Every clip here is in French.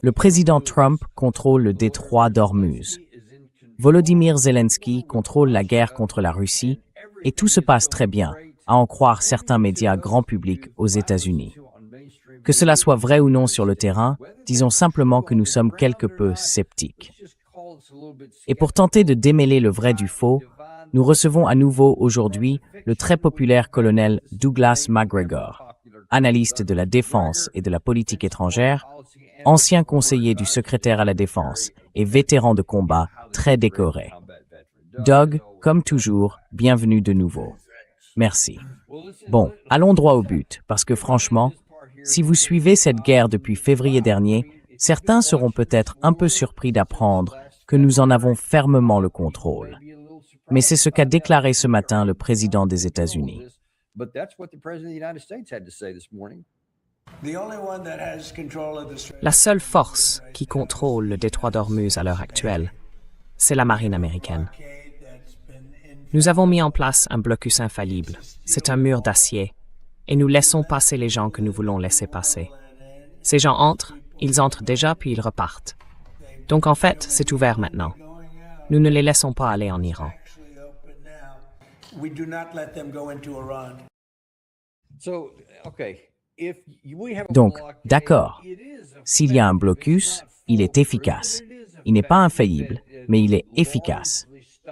Le président Trump contrôle le détroit d'Ormuz. Volodymyr Zelensky contrôle la guerre contre la Russie et tout se passe très bien, à en croire certains médias grand public aux États-Unis. Que cela soit vrai ou non sur le terrain, disons simplement que nous sommes quelque peu sceptiques. Et pour tenter de démêler le vrai du faux, nous recevons à nouveau aujourd'hui le très populaire colonel Douglas Macgregor, analyste de la défense et de la politique étrangère, ancien conseiller du secrétaire à la défense et vétéran de combat très décoré. Doug, comme toujours, bienvenue de nouveau. Merci. Bon, allons droit au but, parce que franchement, si vous suivez cette guerre depuis février dernier, certains seront peut-être un peu surpris d'apprendre que nous en avons fermement le contrôle. Mais c'est ce qu'a déclaré ce matin le président des États-Unis. La seule force qui contrôle le détroit d'Ormuz à l'heure actuelle, c'est la marine américaine. Nous avons mis en place un blocus infaillible. C'est un mur d'acier. Et nous laissons passer les gens que nous voulons laisser passer. Ces gens entrent, ils entrent déjà puis ils repartent. Donc en fait, c'est ouvert maintenant. Nous ne les laissons pas aller en Iran. Donc, d'accord, s'il y a un blocus, il est efficace. Il n'est pas infaillible, mais il est efficace.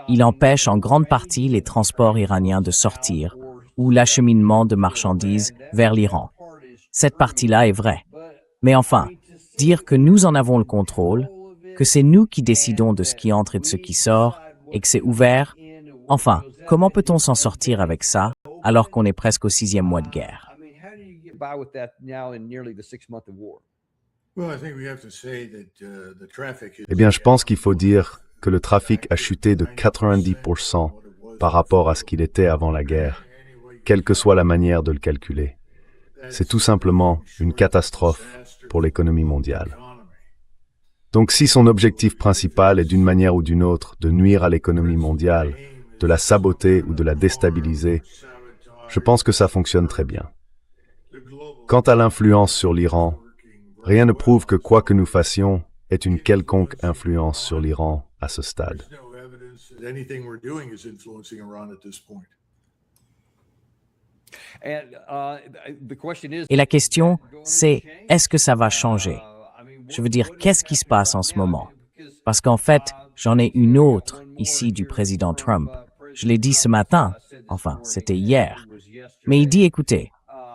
Il empêche en grande partie les transports iraniens de sortir ou l'acheminement de marchandises vers l'Iran. Cette partie-là est vraie. Mais enfin, dire que nous en avons le contrôle, que c'est nous qui décidons de ce qui entre et de ce qui sort, et que c'est ouvert, enfin, comment peut-on s'en sortir avec ça alors qu'on est presque au 6e mois de guerre? Eh bien, je pense qu'il faut dire que le trafic a chuté de 90% par rapport à ce qu'il était avant la guerre, quelle que soit la manière de le calculer. C'est tout simplement une catastrophe pour l'économie mondiale. Donc si son objectif principal est d'une manière ou d'une autre de nuire à l'économie mondiale, de la saboter ou de la déstabiliser, je pense que ça fonctionne très bien. Quant à l'influence sur l'Iran, rien ne prouve que quoi que nous fassions ait une quelconque influence sur l'Iran à ce stade. Et la question, c'est est-ce que ça va changer? Je veux dire, qu'est-ce qui se passe en ce moment? Parce qu'en fait, j'en ai une autre ici du président Trump. Je l'ai dit ce matin, enfin, c'était hier. Mais il dit, écoutez,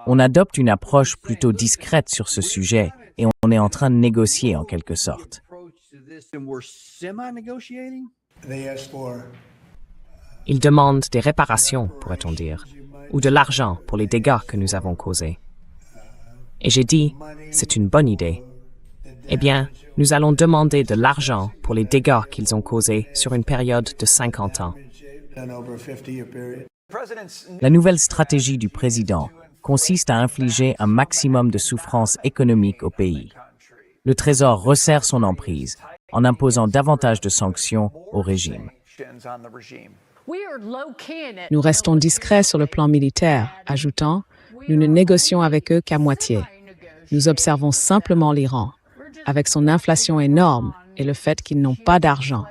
on adopte une approche plutôt discrète sur ce sujet et on est en train de négocier en quelque sorte. Ils demandent des réparations, pourrait-on dire, ou de l'argent pour les dégâts que nous avons causés. Et j'ai dit, c'est une bonne idée. Eh bien, nous allons demander de l'argent pour les dégâts qu'ils ont causés sur une période de 50 ans. La nouvelle stratégie du président consiste à infliger un maximum de souffrance économique au pays. Le Trésor resserre son emprise en imposant davantage de sanctions au régime. Nous restons discrets sur le plan militaire, ajoutant « Nous ne négocions avec eux qu'à moitié. Nous observons simplement l'Iran, avec son inflation énorme et le fait qu'ils n'ont pas d'argent. »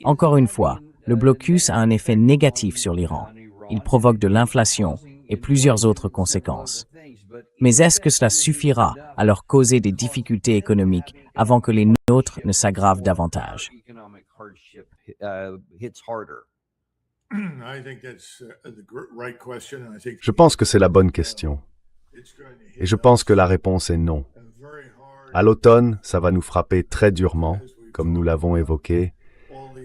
Encore une fois, le blocus a un effet négatif sur l'Iran. Il provoque de l'inflation et plusieurs autres conséquences. Mais est-ce que cela suffira à leur causer des difficultés économiques avant que les nôtres ne s'aggravent davantage? Je pense que c'est la bonne question. Et je pense que la réponse est non. À l'automne, ça va nous frapper très durement, comme nous l'avons évoqué,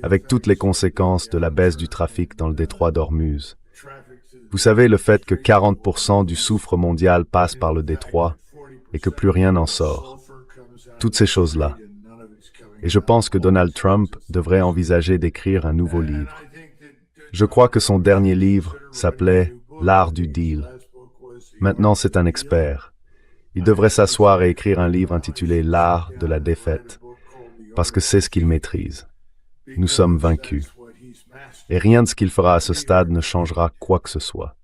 avec toutes les conséquences de la baisse du trafic dans le détroit d'Ormuz. Vous savez, le fait que 40% du soufre mondial passe par le détroit et que plus rien n'en sort. Toutes ces choses-là. Et je pense que Donald Trump devrait envisager d'écrire un nouveau livre. Je crois que son dernier livre s'appelait « L'art du deal ». Maintenant, c'est un expert. Il devrait s'asseoir et écrire un livre intitulé « L'art de la défaite », parce que c'est ce qu'il maîtrise. Nous sommes vaincus. Et rien de ce qu'il fera à ce stade ne changera quoi que ce soit.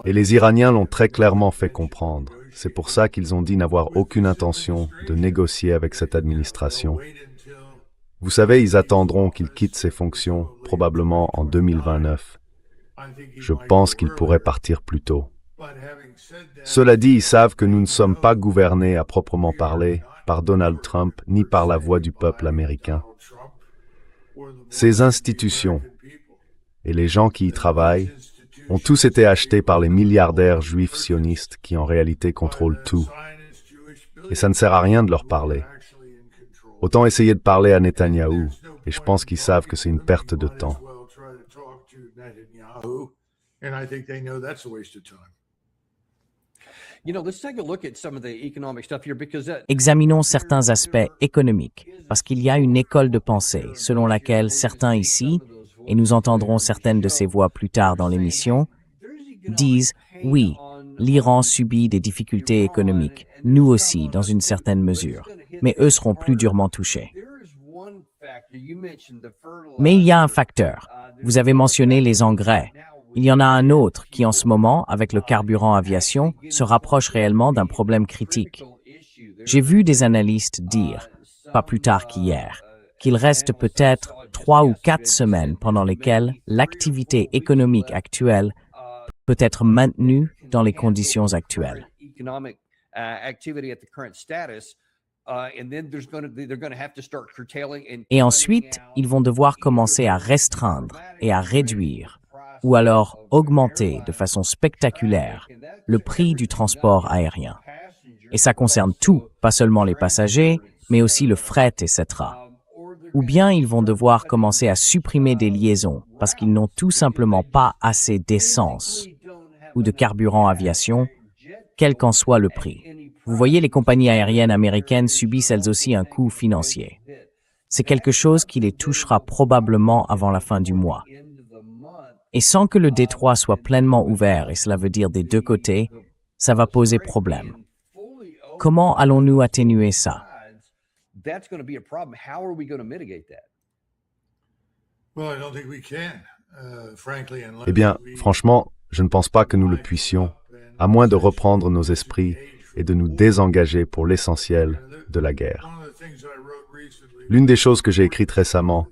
Et les Iraniens l'ont très clairement fait comprendre. C'est pour ça qu'ils ont dit n'avoir aucune intention de négocier avec cette administration. Vous savez, ils attendront qu'il quitte ses fonctions, probablement en 2029. Je pense qu'il pourrait partir plus tôt. Cela dit, ils savent que nous ne sommes pas gouvernés à proprement parler par Donald Trump ni par la voix du peuple américain. Ces institutions et les gens qui y travaillent ont tous été achetés par les milliardaires juifs sionistes qui en réalité contrôlent tout. Et ça ne sert à rien de leur parler. Autant essayer de parler à Netanyahou, et je pense qu'ils savent que c'est une perte de temps. Examinons certains aspects économiques, parce qu'il y a une école de pensée selon laquelle certains ici, et nous entendrons certaines de ces voix plus tard dans l'émission, disent « Oui, l'Iran subit des difficultés économiques, nous aussi dans une certaine mesure, mais eux seront plus durement touchés. » Mais il y a un facteur. Vous avez mentionné les engrais. Il y en a un autre qui, en ce moment, avec le carburant aviation, se rapproche réellement d'un problème critique. J'ai vu des analystes dire, pas plus tard qu'hier, qu'il reste peut-être 3 ou 4 semaines pendant lesquelles l'activité économique actuelle peut être maintenue dans les conditions actuelles. Et ensuite, ils vont devoir commencer à restreindre et à réduire, ou alors augmenter de façon spectaculaire le prix du transport aérien. Et ça concerne tout, pas seulement les passagers, mais aussi le fret, etc. Ou bien ils vont devoir commencer à supprimer des liaisons parce qu'ils n'ont tout simplement pas assez d'essence ou de carburant aviation, quel qu'en soit le prix. Vous voyez, les compagnies aériennes américaines subissent elles aussi un coût financier. C'est quelque chose qui les touchera probablement avant la fin du mois. Et sans que le détroit soit pleinement ouvert, et cela veut dire des deux côtés, ça va poser problème. Comment allons-nous atténuer ça? Eh bien, franchement, je ne pense pas que nous le puissions, à moins de reprendre nos esprits et de nous désengager pour l'essentiel de la guerre. L'une des choses que j'ai écrites récemment,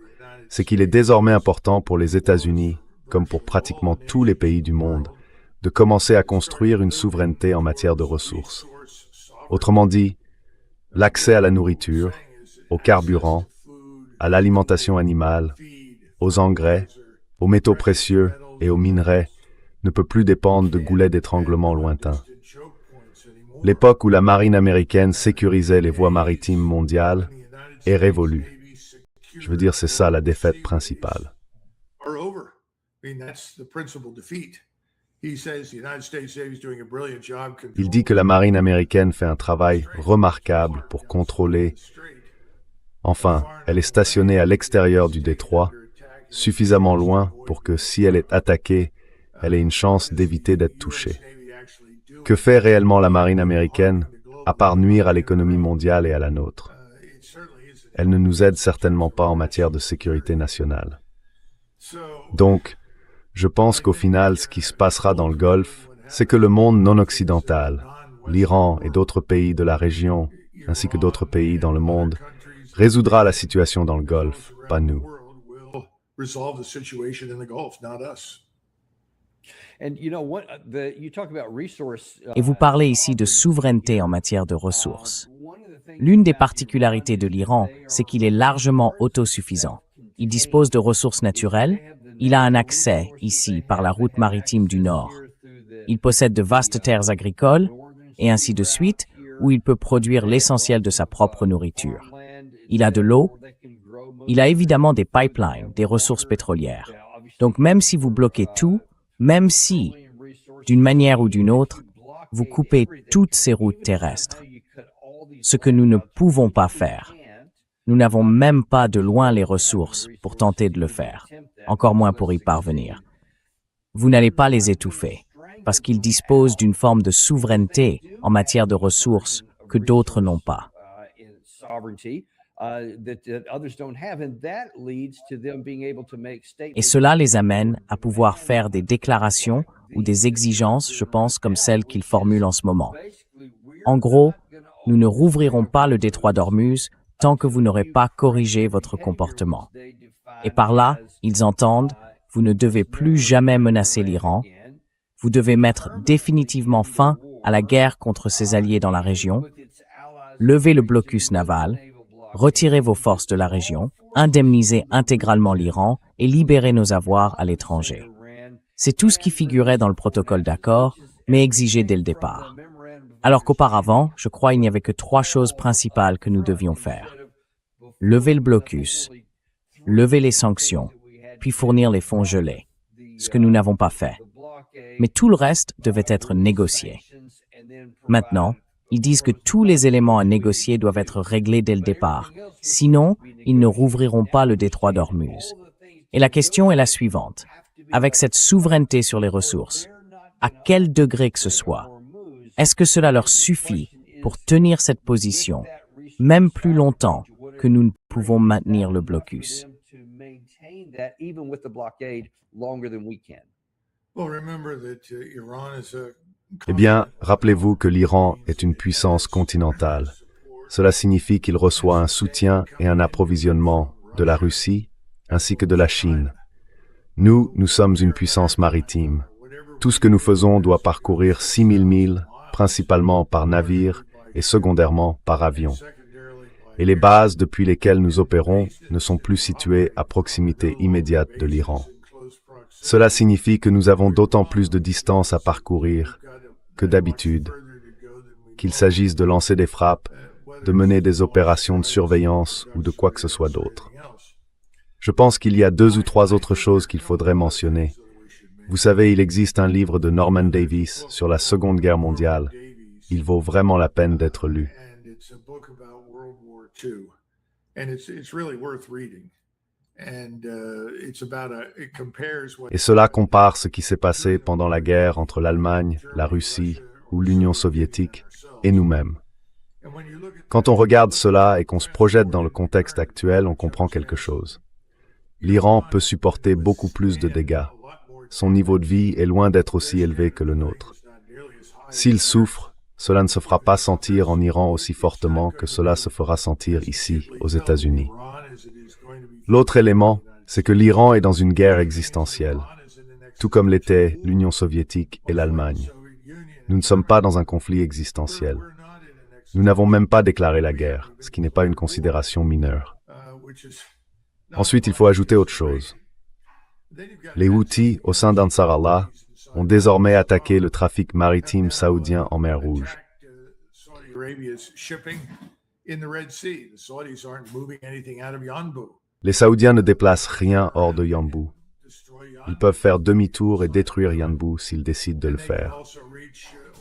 c'est qu'il est désormais important pour les États-Unis, comme pour pratiquement tous les pays du monde, de commencer à construire une souveraineté en matière de ressources. Autrement dit, l'accès à la nourriture, au carburant, à l'alimentation animale, aux engrais, aux métaux précieux et aux minerais ne peut plus dépendre de goulets d'étranglement lointains. L'époque où la marine américaine sécurisait les voies maritimes mondiales est révolue. Je veux dire, c'est ça la défaite principale. Il dit que la marine américaine fait un travail remarquable pour contrôler. Enfin, elle est stationnée à l'extérieur du détroit, suffisamment loin pour que si elle est attaquée, elle ait une chance d'éviter d'être touchée. Que fait réellement la marine américaine, à part nuire à l'économie mondiale et à la nôtre? Elle ne nous aide certainement pas en matière de sécurité nationale. Donc, je pense qu'au final, ce qui se passera dans le Golfe, c'est que le monde non occidental, l'Iran et d'autres pays de la région, ainsi que d'autres pays dans le monde, résoudra la situation dans le Golfe, pas nous. Et vous parlez ici de souveraineté en matière de ressources. L'une des particularités de l'Iran, c'est qu'il est largement autosuffisant. Il dispose de ressources naturelles, il a un accès, ici, par la route maritime du Nord. Il possède de vastes terres agricoles, et ainsi de suite, où il peut produire l'essentiel de sa propre nourriture. Il a de l'eau, il a évidemment des pipelines, des ressources pétrolières. Donc même si vous bloquez tout, même si, d'une manière ou d'une autre, vous coupez toutes ces routes terrestres, ce que nous ne pouvons pas faire. Nous n'avons même pas de loin les ressources pour tenter de le faire, encore moins pour y parvenir. Vous n'allez pas les étouffer, parce qu'ils disposent d'une forme de souveraineté en matière de ressources que d'autres n'ont pas. Et cela les amène à pouvoir faire des déclarations ou des exigences, je pense, comme celles qu'ils formulent en ce moment. En gros, nous ne rouvrirons pas le détroit d'Ormuz tant que vous n'aurez pas corrigé votre comportement. Et par là, ils entendent, vous ne devez plus jamais menacer l'Iran, vous devez mettre définitivement fin à la guerre contre ses alliés dans la région, lever le blocus naval, retirer vos forces de la région, indemniser intégralement l'Iran et libérer nos avoirs à l'étranger. C'est tout ce qui figurait dans le protocole d'accord, mais exigé dès le départ. Alors qu'auparavant, je crois il n'y avait que 3 choses principales que nous devions faire. Lever le blocus, lever les sanctions, puis fournir les fonds gelés, ce que nous n'avons pas fait. Mais tout le reste devait être négocié. Maintenant, ils disent que tous les éléments à négocier doivent être réglés dès le départ. Sinon, ils ne rouvriront pas le détroit d'Ormuz. Et la question est la suivante. Avec cette souveraineté sur les ressources, à quel degré que ce soit, est-ce que cela leur suffit pour tenir cette position, même plus longtemps que nous ne pouvons maintenir le blocus? Eh bien, rappelez-vous que l'Iran est une puissance continentale. Cela signifie qu'il reçoit un soutien et un approvisionnement de la Russie ainsi que de la Chine. Nous sommes une puissance maritime. Tout ce que nous faisons doit parcourir 6000 milles, principalement par navire et secondairement par avion. Et les bases depuis lesquelles nous opérons ne sont plus situées à proximité immédiate de l'Iran. Cela signifie que nous avons d'autant plus de distance à parcourir que d'habitude, qu'il s'agisse de lancer des frappes, de mener des opérations de surveillance ou de quoi que ce soit d'autre. Je pense qu'il y a 2 ou 3 autres choses qu'il faudrait mentionner. Vous savez, il existe un livre de Norman Davies sur la Seconde Guerre mondiale. Il vaut vraiment la peine d'être lu. Et cela compare ce qui s'est passé pendant la guerre entre l'Allemagne, la Russie ou l'Union soviétique et nous-mêmes. Quand on regarde cela et qu'on se projette dans le contexte actuel, on comprend quelque chose. L'Iran peut supporter beaucoup plus de dégâts. Son niveau de vie est loin d'être aussi élevé que le nôtre. S'il souffre, cela ne se fera pas sentir en Iran aussi fortement que cela se fera sentir ici, aux États-Unis. L'autre élément, c'est que l'Iran est dans une guerre existentielle, tout comme l'étaient l'Union soviétique et l'Allemagne. Nous ne sommes pas dans un conflit existentiel. Nous n'avons même pas déclaré la guerre, ce qui n'est pas une considération mineure. Ensuite, il faut ajouter autre chose. Les Houthis, au sein d'Ansar Allah, ont désormais attaqué le trafic maritime saoudien en mer Rouge. Les Saoudiens ne déplacent rien hors de Yanbu. Ils peuvent faire demi-tour et détruire Yanbu s'ils décident de le faire.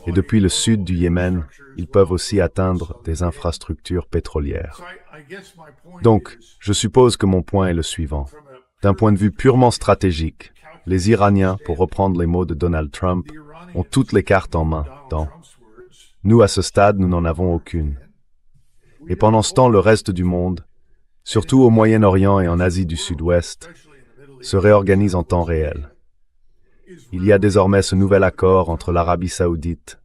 Et depuis le sud du Yémen, ils peuvent aussi atteindre des infrastructures pétrolières. Donc, je suppose que mon point est le suivant. D'un point de vue purement stratégique, les Iraniens, pour reprendre les mots de Donald Trump, ont toutes les cartes en main. Nous, à ce stade, nous n'en avons aucune. Et pendant ce temps, le reste du monde, surtout au Moyen-Orient et en Asie du Sud-Ouest, se réorganise en temps réel. Il y a désormais ce nouvel accord entre l'Arabie saoudite,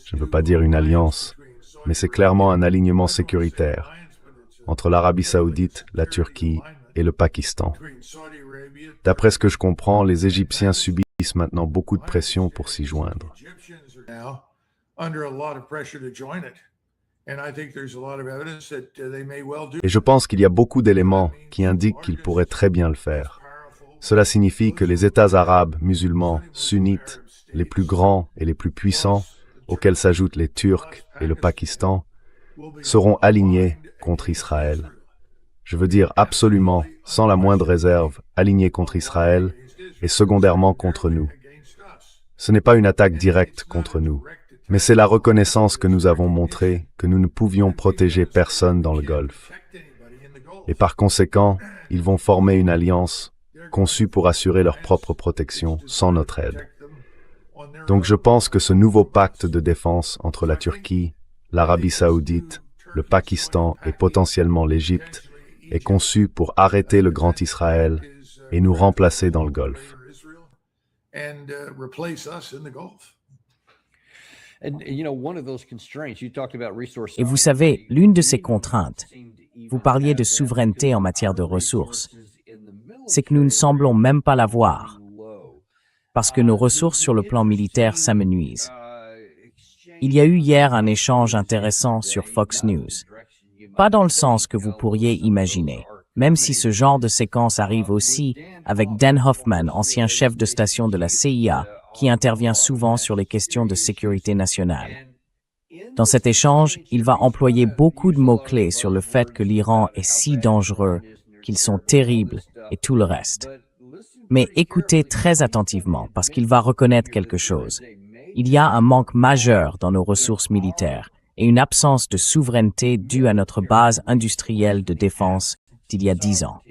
je ne veux pas dire une alliance, mais c'est clairement un alignement sécuritaire, entre l'Arabie saoudite, la Turquie et le Pakistan. D'après ce que je comprends, les Égyptiens subissent maintenant beaucoup de pression pour s'y joindre. Et je pense qu'il y a beaucoup d'éléments qui indiquent qu'ils pourraient très bien le faire. Cela signifie que les États arabes, musulmans, sunnites, les plus grands et les plus puissants, auxquels s'ajoutent les Turcs et le Pakistan, seront alignés contre Israël. Je veux dire absolument, sans la moindre réserve, alignés contre Israël et secondairement contre nous. Ce n'est pas une attaque directe contre nous, mais c'est la reconnaissance que nous avons montrée que nous ne pouvions protéger personne dans le Golfe. Et par conséquent, ils vont former une alliance conçue pour assurer leur propre protection sans notre aide. Donc je pense que ce nouveau pacte de défense entre la Turquie, l'Arabie saoudite le Pakistan et potentiellement l'Égypte est conçu pour arrêter le Grand Israël et nous remplacer dans le Golfe. Et vous savez, l'une de ces contraintes, vous parliez de souveraineté en matière de ressources, c'est que nous ne semblons même pas l'avoir, parce que nos ressources sur le plan militaire s'amenuisent. Il y a eu hier un échange intéressant sur Fox News. Pas dans le sens que vous pourriez imaginer, même si ce genre de séquence arrive aussi avec Dan Hoffman, ancien chef de station de la CIA, qui intervient souvent sur les questions de sécurité nationale. Dans cet échange, il va employer beaucoup de mots-clés sur le fait que l'Iran est si dangereux, qu'ils sont terribles et tout le reste. Mais écoutez très attentivement parce qu'il va reconnaître quelque chose. Il y a un manque majeur dans nos ressources militaires et une absence de souveraineté due à notre base industrielle de défense d'il y a 10 ans.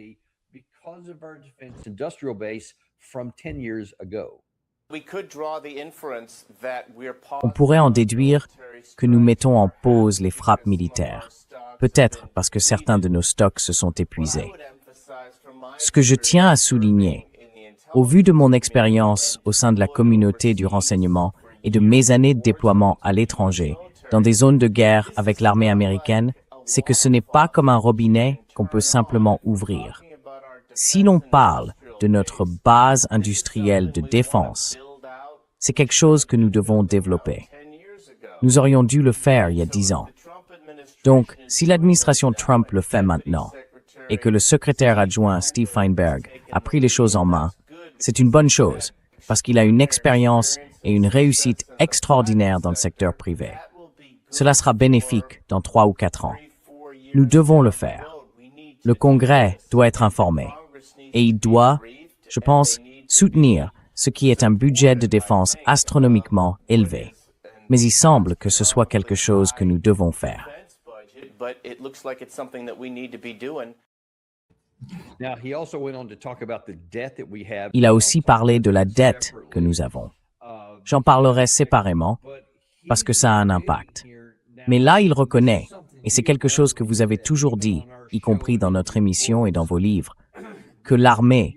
On pourrait en déduire que nous mettons en pause les frappes militaires, peut-être parce que certains de nos stocks se sont épuisés. Ce que je tiens à souligner, au vu de mon expérience au sein de la communauté du renseignement et de mes années de déploiement à l'étranger, dans des zones de guerre avec l'armée américaine, c'est que ce n'est pas comme un robinet qu'on peut simplement ouvrir. Si l'on parle de notre base industrielle de défense, c'est quelque chose que nous devons développer. Nous aurions dû le faire il y a 10 ans. Donc, si l'administration Trump le fait maintenant, et que le secrétaire adjoint Steve Feinberg a pris les choses en main, c'est une bonne chose, parce qu'il a une expérience et une réussite extraordinaire dans le secteur privé. Cela sera bénéfique dans 3 ou 4 ans. Nous devons le faire. Le Congrès doit être informé. Et il doit, je pense, soutenir ce qui est un budget de défense astronomiquement élevé. Mais il semble que ce soit quelque chose que nous devons faire. Il a aussi parlé de la dette que nous avons. J'en parlerai séparément parce que ça a un impact. Mais là, il reconnaît, et c'est quelque chose que vous avez toujours dit, y compris dans notre émission et dans vos livres, que l'armée,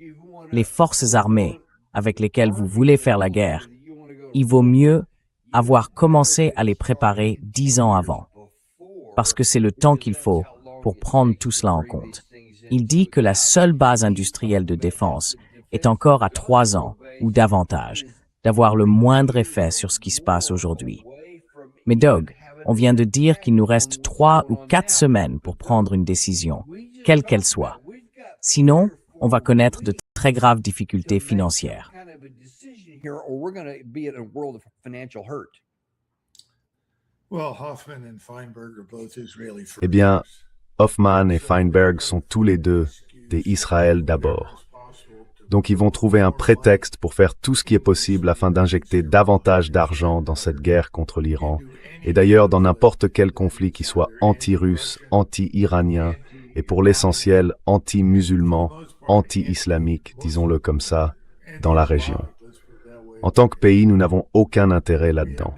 les forces armées avec lesquelles vous voulez faire la guerre, il vaut mieux avoir commencé à les préparer 10 ans avant, parce que c'est le temps qu'il faut pour prendre tout cela en compte. Il dit que la seule base industrielle de défense est encore à 3 ans ou davantage d'avoir le moindre effet sur ce qui se passe aujourd'hui. Mais Doug, on vient de dire qu'il nous reste 3 ou 4 semaines pour prendre une décision, quelle qu'elle soit. Sinon, on va connaître de très graves difficultés financières. Eh bien, Hoffman et Feinberg sont tous les deux des Israël d'abord. Donc ils vont trouver un prétexte pour faire tout ce qui est possible afin d'injecter davantage d'argent dans cette guerre contre l'Iran, et d'ailleurs dans n'importe quel conflit qui soit anti-russe, anti-iranien, et pour l'essentiel anti-musulman, anti-islamique, disons-le comme ça, dans la région. En tant que pays, nous n'avons aucun intérêt là-dedans.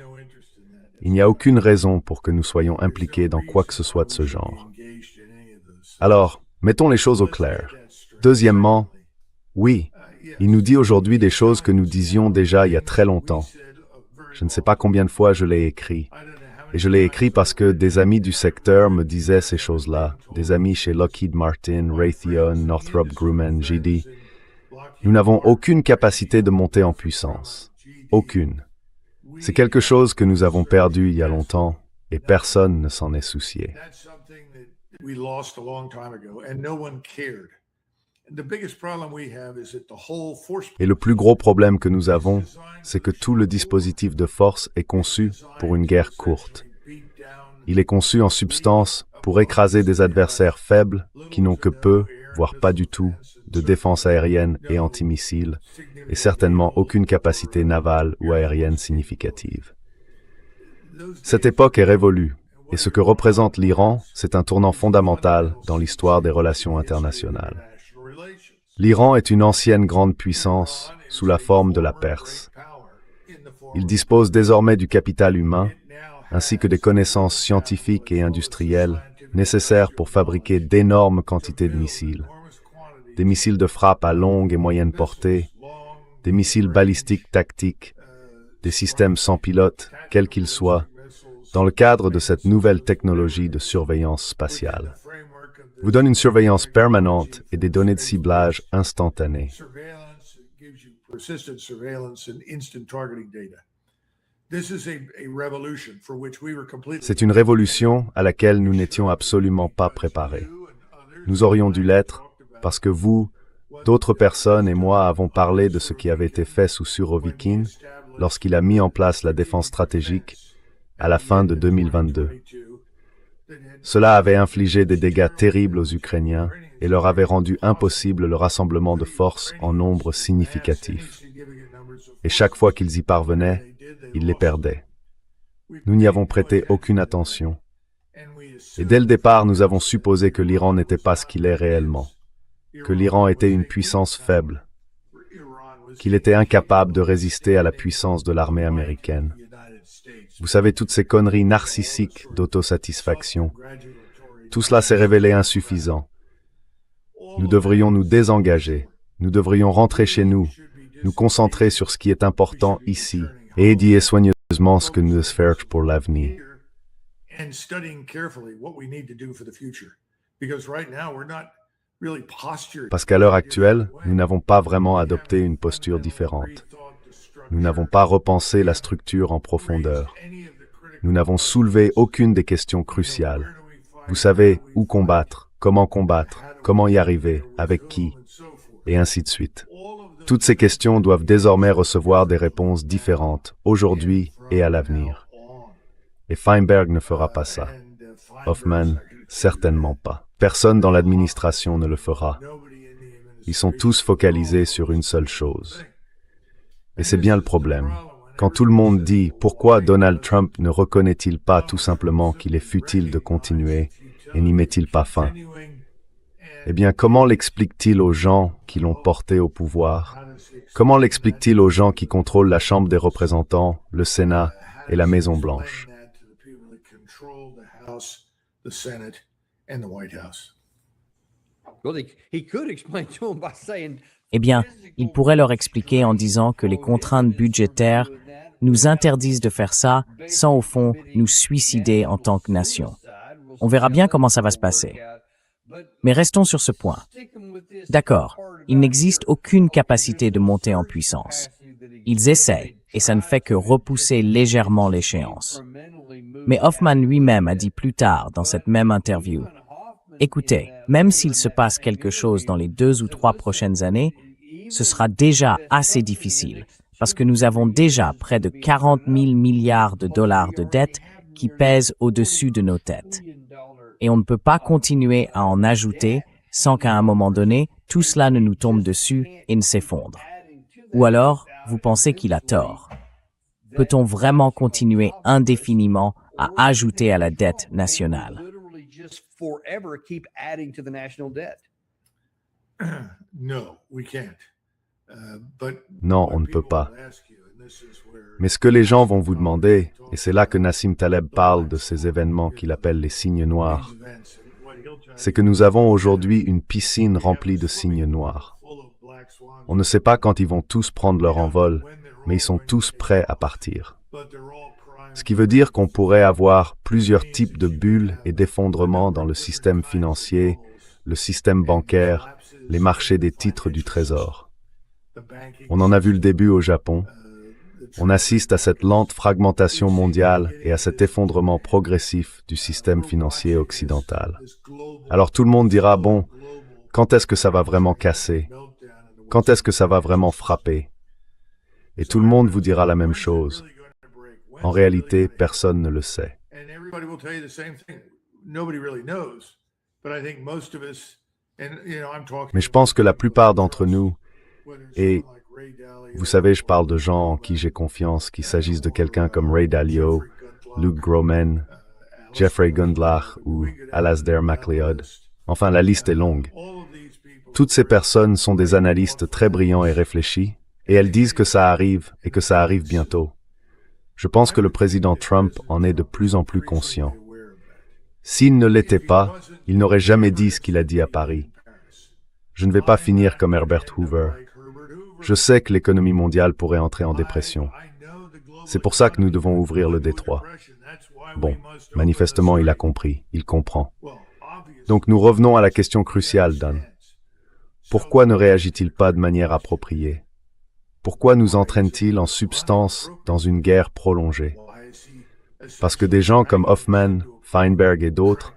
Il n'y a aucune raison pour que nous soyons impliqués dans quoi que ce soit de ce genre. Alors, mettons les choses au clair. Deuxièmement, oui, il nous dit aujourd'hui des choses que nous disions déjà il y a très longtemps. Je ne sais pas combien de fois je l'ai écrit. Et je l'ai écrit parce que des amis du secteur me disaient ces choses-là, des amis chez Lockheed Martin, Raytheon, Northrop Grumman, GD. Nous n'avons aucune capacité de monter en puissance. Aucune. C'est quelque chose que nous avons perdu il y a longtemps et personne ne s'en est soucié. Et le plus gros problème que nous avons, c'est que tout le dispositif de force est conçu pour une guerre courte. Il est conçu en substance pour écraser des adversaires faibles qui n'ont que peu, voire pas du tout, de défense aérienne et antimissiles, et certainement aucune capacité navale ou aérienne significative. Cette époque est révolue, et ce que représente l'Iran, c'est un tournant fondamental dans l'histoire des relations internationales. L'Iran est une ancienne grande puissance sous la forme de la Perse. Il dispose désormais du capital humain ainsi que des connaissances scientifiques et industrielles nécessaires pour fabriquer d'énormes quantités de missiles. Des missiles de frappe à longue et moyenne portée, des missiles balistiques tactiques, des systèmes sans pilote, quels qu'ils soient, dans le cadre de cette nouvelle technologie de surveillance spatiale. Vous donne une surveillance permanente et des données de ciblage instantanées. C'est une révolution à laquelle nous n'étions absolument pas préparés. Nous aurions dû l'être parce que vous, d'autres personnes et moi avons parlé de ce qui avait été fait sous Surovikin lorsqu'il a mis en place la défense stratégique à la fin de 2022. Cela avait infligé des dégâts terribles aux Ukrainiens et leur avait rendu impossible le rassemblement de forces en nombre significatif. Et chaque fois qu'ils y parvenaient, ils les perdaient. Nous n'y avons prêté aucune attention. Et dès le départ, nous avons supposé que l'Iran n'était pas ce qu'il est réellement, que l'Iran était une puissance faible, qu'il était incapable de résister à la puissance de l'armée américaine. Vous savez, toutes ces conneries narcissiques d'autosatisfaction. Tout cela s'est révélé insuffisant. Nous devrions nous désengager. Nous devrions rentrer chez nous, nous concentrer sur ce qui est important ici et étudier soigneusement ce que nous devons faire pour l'avenir. Parce qu'à l'heure actuelle, nous n'avons pas vraiment adopté une posture différente. Nous n'avons pas repensé la structure en profondeur. Nous n'avons soulevé aucune des questions cruciales. Vous savez, où combattre, comment y arriver, avec qui, et ainsi de suite. Toutes ces questions doivent désormais recevoir des réponses différentes, aujourd'hui et à l'avenir. Et Feinberg ne fera pas ça. Hoffman, certainement pas. Personne dans l'administration ne le fera. Ils sont tous focalisés sur une seule chose. Et c'est bien le problème. Quand tout le monde dit « Pourquoi Donald Trump ne reconnaît-il pas tout simplement qu'il est futile de continuer et n'y met-il pas fin ?» Eh bien, comment l'explique-t-il aux gens qui l'ont porté au pouvoir? Comment l'explique-t-il aux gens qui contrôlent la Chambre des représentants, le Sénat et la Maison-Blanche? Eh bien, il pourrait leur expliquer en disant que les contraintes budgétaires nous interdisent de faire ça sans, au fond, nous suicider en tant que nation. On verra bien comment ça va se passer. Mais restons sur ce point. D'accord, il n'existe aucune capacité de monter en puissance. Ils essaient, et ça ne fait que repousser légèrement l'échéance. Mais Hoffman lui-même a dit plus tard dans cette même interview, « Écoutez, même s'il se passe quelque chose dans les 2 ou 3 prochaines années, ce sera déjà assez difficile, parce que nous avons déjà près de 40 000 milliards de dollars de dettes qui pèsent au-dessus de nos têtes. Et on ne peut pas continuer à en ajouter sans qu'à un moment donné, tout cela ne nous tombe dessus et ne s'effondre. Ou alors, vous pensez qu'il a tort. Peut-on vraiment continuer indéfiniment à ajouter à la dette nationale? Non, on ne peut pas. Mais ce que les gens vont vous demander, et c'est là que Nassim Taleb parle de ces événements qu'il appelle les signes noirs, c'est que nous avons aujourd'hui une piscine remplie de signes noirs. On ne sait pas quand ils vont tous prendre leur envol, mais ils sont tous prêts à partir. Ce qui veut dire qu'on pourrait avoir plusieurs types de bulles et d'effondrements dans le système financier, le système bancaire, les marchés des titres du Trésor. On en a vu le début au Japon. On assiste à cette lente fragmentation mondiale et à cet effondrement progressif du système financier occidental. Alors tout le monde dira, bon, quand est-ce que ça va vraiment casser? Quand est-ce que ça va vraiment frapper? Et tout le monde vous dira la même chose. En réalité, personne ne le sait. Mais je pense que la plupart d'entre nous, et vous savez, je parle de gens en qui j'ai confiance, qu'il s'agisse de quelqu'un comme Ray Dalio, Luke Gromen, Jeffrey Gundlach ou Alasdair MacLeod. Enfin, la liste est longue. Toutes ces personnes sont des analystes très brillants et réfléchis, et elles disent que ça arrive et que ça arrive bientôt. Je pense que le président Trump en est de plus en plus conscient. S'il ne l'était pas, il n'aurait jamais dit ce qu'il a dit à Paris. Je ne vais pas finir comme Herbert Hoover. Je sais que l'économie mondiale pourrait entrer en dépression. C'est pour ça que nous devons ouvrir le détroit. Bon, manifestement, il a compris, il comprend. Donc nous revenons à la question cruciale, Dan. Pourquoi ne réagit-il pas de manière appropriée? Pourquoi nous entraîne-t-il en substance dans une guerre prolongée? Parce que des gens comme Hoffman, Feinberg et d'autres,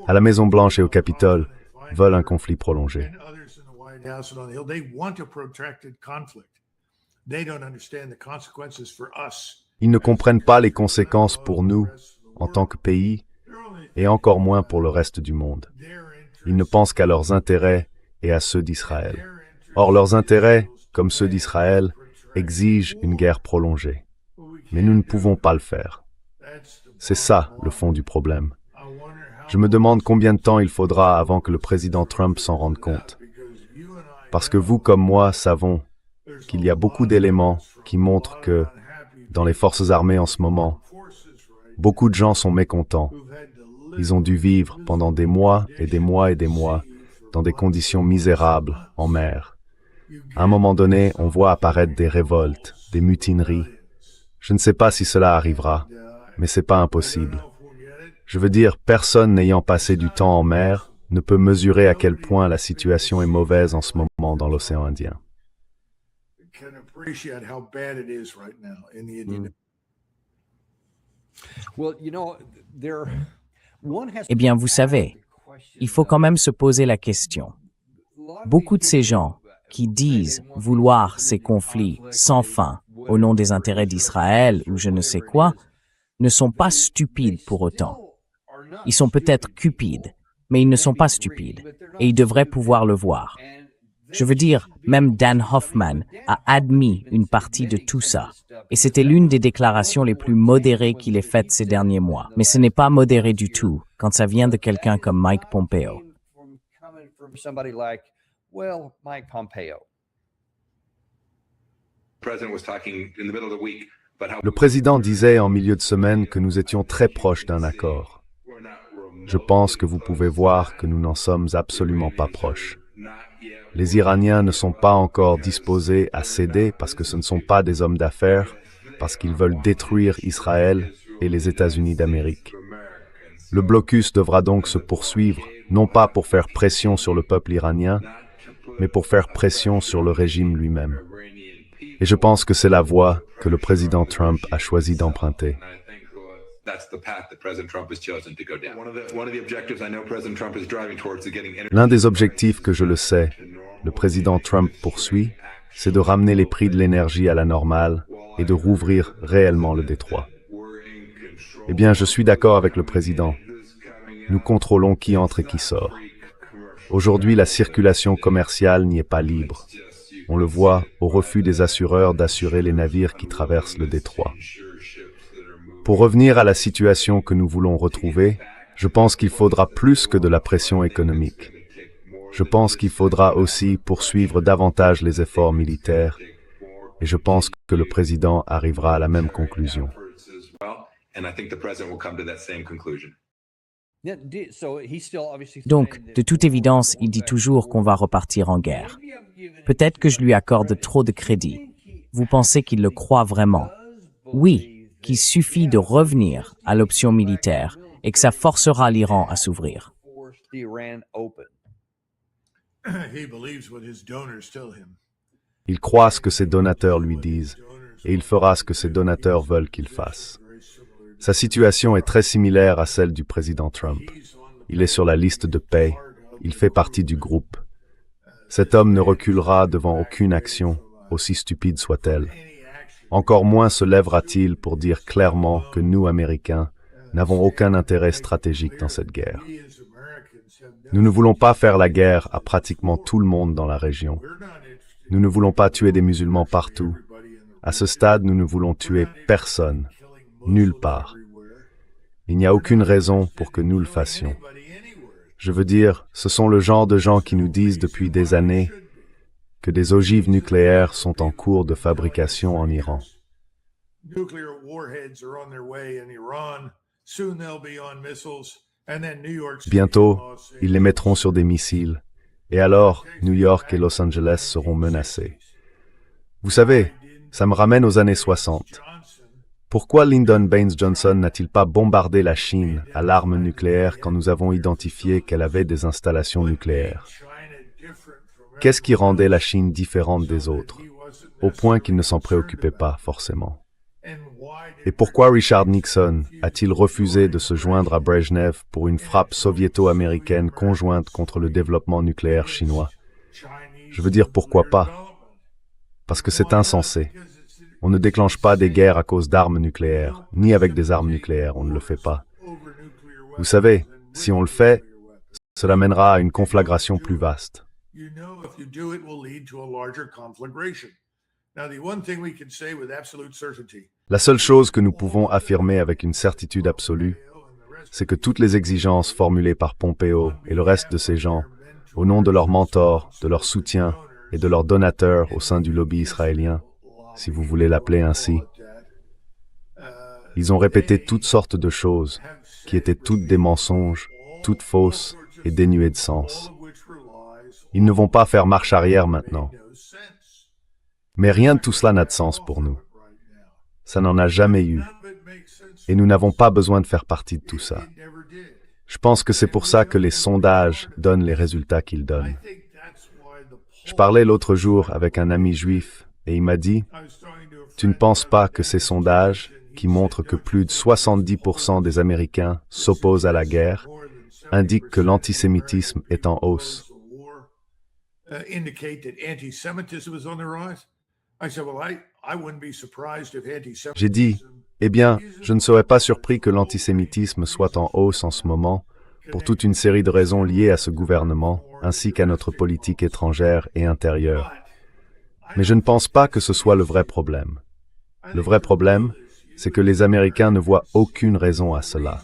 à la Maison-Blanche et au Capitole, veulent un conflit prolongé. Ils ne comprennent pas les conséquences pour nous, en tant que pays, et encore moins pour le reste du monde. Ils ne pensent qu'à leurs intérêts et à ceux d'Israël. Or, leurs intérêts, comme ceux d'Israël, exigent une guerre prolongée. Mais nous ne pouvons pas le faire. C'est ça, le fond du problème. Je me demande combien de temps il faudra avant que le président Trump s'en rende compte. Parce que vous, comme moi, savons qu'il y a beaucoup d'éléments qui montrent que, dans les forces armées en ce moment, beaucoup de gens sont mécontents. Ils ont dû vivre pendant des mois et des mois et des mois dans des conditions misérables en mer. À un moment donné, on voit apparaître des révoltes, des mutineries. Je ne sais pas si cela arrivera, mais c'est pas impossible. Je veux dire, personne n'ayant passé du temps en mer ne peut mesurer à quel point la situation est mauvaise en ce moment dans l'océan Indien. Eh bien, vous savez, il faut quand même se poser la question. Beaucoup de ces gens qui disent vouloir ces conflits sans fin au nom des intérêts d'Israël ou je ne sais quoi, ne sont pas stupides pour autant. Ils sont peut-être cupides, mais ils ne sont pas stupides, et ils devraient pouvoir le voir. Je veux dire, même Dan Hoffman a admis une partie de tout ça, et c'était l'une des déclarations les plus modérées qu'il ait faites ces derniers mois. Mais ce n'est pas modéré du tout quand ça vient de quelqu'un comme Mike Pompeo. Le président disait en milieu de semaine que nous étions très proches d'un accord. Je pense que vous pouvez voir que nous n'en sommes absolument pas proches. Les Iraniens ne sont pas encore disposés à céder parce que ce ne sont pas des hommes d'affaires, parce qu'ils veulent détruire Israël et les États-Unis d'Amérique. Le blocus devra donc se poursuivre, non pas pour faire pression sur le peuple iranien, mais pour faire pression sur le régime lui-même. Et je pense que c'est la voie que le président Trump a choisi d'emprunter. L'un des objectifs que je le sais, le président Trump poursuit, c'est de ramener les prix de l'énergie à la normale et de rouvrir réellement le détroit. Eh bien, je suis d'accord avec le président. Nous contrôlons qui entre et qui sort. Aujourd'hui, la circulation commerciale n'y est pas libre. On le voit au refus des assureurs d'assurer les navires qui traversent le détroit. Pour revenir à la situation que nous voulons retrouver, je pense qu'il faudra plus que de la pression économique. Je pense qu'il faudra aussi poursuivre davantage les efforts militaires et je pense que le président arrivera à la même conclusion. Donc, de toute évidence, il dit toujours qu'on va repartir en guerre. Peut-être que je lui accorde trop de crédit. Vous pensez qu'il le croit vraiment? Oui, qu'il suffit de revenir à l'option militaire et que ça forcera l'Iran à s'ouvrir. Il croit ce que ses donateurs lui disent et il fera ce que ses donateurs veulent qu'il fasse. Sa situation est très similaire à celle du président Trump. Il est sur la liste de paix, il fait partie du groupe. Cet homme ne reculera devant aucune action, aussi stupide soit-elle. Encore moins se lèvera-t-il pour dire clairement que nous, Américains, n'avons aucun intérêt stratégique dans cette guerre. Nous ne voulons pas faire la guerre à pratiquement tout le monde dans la région. Nous ne voulons pas tuer des musulmans partout. À ce stade, nous ne voulons tuer personne, nulle part. Il n'y a aucune raison pour que nous le fassions. Je veux dire, ce sont le genre de gens qui nous disent depuis des années que des ogives nucléaires sont en cours de fabrication en Iran. nuclear warheads are on their way in Iran. Soon they'll be on missiles. And then New York City Bientôt, and Los ils les mettront sur des missiles. Et alors, New York et Los Angeles seront menacés. Vous savez, ça me ramène aux années 60. Pourquoi Lyndon Baines Johnson n'a-t-il pas bombardé la Chine à l'arme nucléaire quand nous avons identifié qu'elle avait des installations nucléaires? Qu'est-ce qui rendait la Chine différente des autres, au point qu'il ne s'en préoccupait pas forcément? Et pourquoi Richard Nixon a-t-il refusé de se joindre à Brejnev pour une frappe soviéto-américaine conjointe contre le développement nucléaire chinois? Je veux dire, pourquoi pas? Parce que c'est insensé. On ne déclenche pas des guerres à cause d'armes nucléaires, ni avec des armes nucléaires, on ne le fait pas. Vous savez, si on le fait, cela mènera à une conflagration plus vaste. La seule chose que nous pouvons affirmer avec une certitude absolue, c'est que toutes les exigences formulées par Pompeo et le reste de ces gens, au nom de leurs mentors, de leur soutien et de leurs donateurs au sein du lobby israélien, si vous voulez l'appeler ainsi, ils ont répété toutes sortes de choses qui étaient toutes des mensonges, toutes fausses et dénuées de sens. Ils ne vont pas faire marche arrière maintenant. Mais rien de tout cela n'a de sens pour nous. Ça n'en a jamais eu. Et nous n'avons pas besoin de faire partie de tout ça. Je pense que c'est pour ça que les sondages donnent les résultats qu'ils donnent. Je parlais l'autre jour avec un ami juif et il m'a dit « Tu ne penses pas que ces sondages, qui montrent que plus de 70% des Américains s'opposent à la guerre, indiquent que l'antisémitisme est en hausse ?» J'ai dit « Eh bien, je ne serais pas surpris que l'antisémitisme soit en hausse en ce moment, pour toute une série de raisons liées à ce gouvernement, ainsi qu'à notre politique étrangère et intérieure. Mais je ne pense pas que ce soit le vrai problème. Le vrai problème, c'est que les Américains ne voient aucune raison à cela.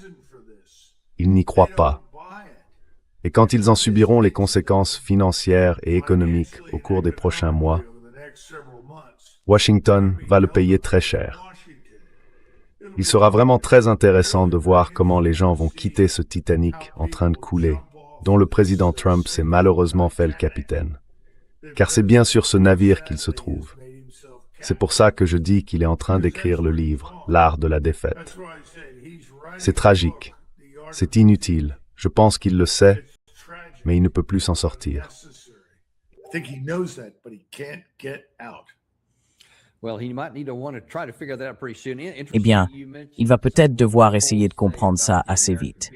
Ils n'y croient pas. Et quand ils en subiront les conséquences financières et économiques au cours des prochains mois, Washington va le payer très cher. Il sera vraiment très intéressant de voir comment les gens vont quitter ce Titanic en train de couler, dont le président Trump s'est malheureusement fait le capitaine. Car c'est bien sur ce navire qu'il se trouve. C'est pour ça que je dis qu'il est en train d'écrire le livre « L'art de la défaite ». C'est tragique. C'est inutile. Je pense qu'il le sait, mais il ne peut plus s'en sortir. Eh bien, il va peut-être devoir essayer de comprendre ça assez vite.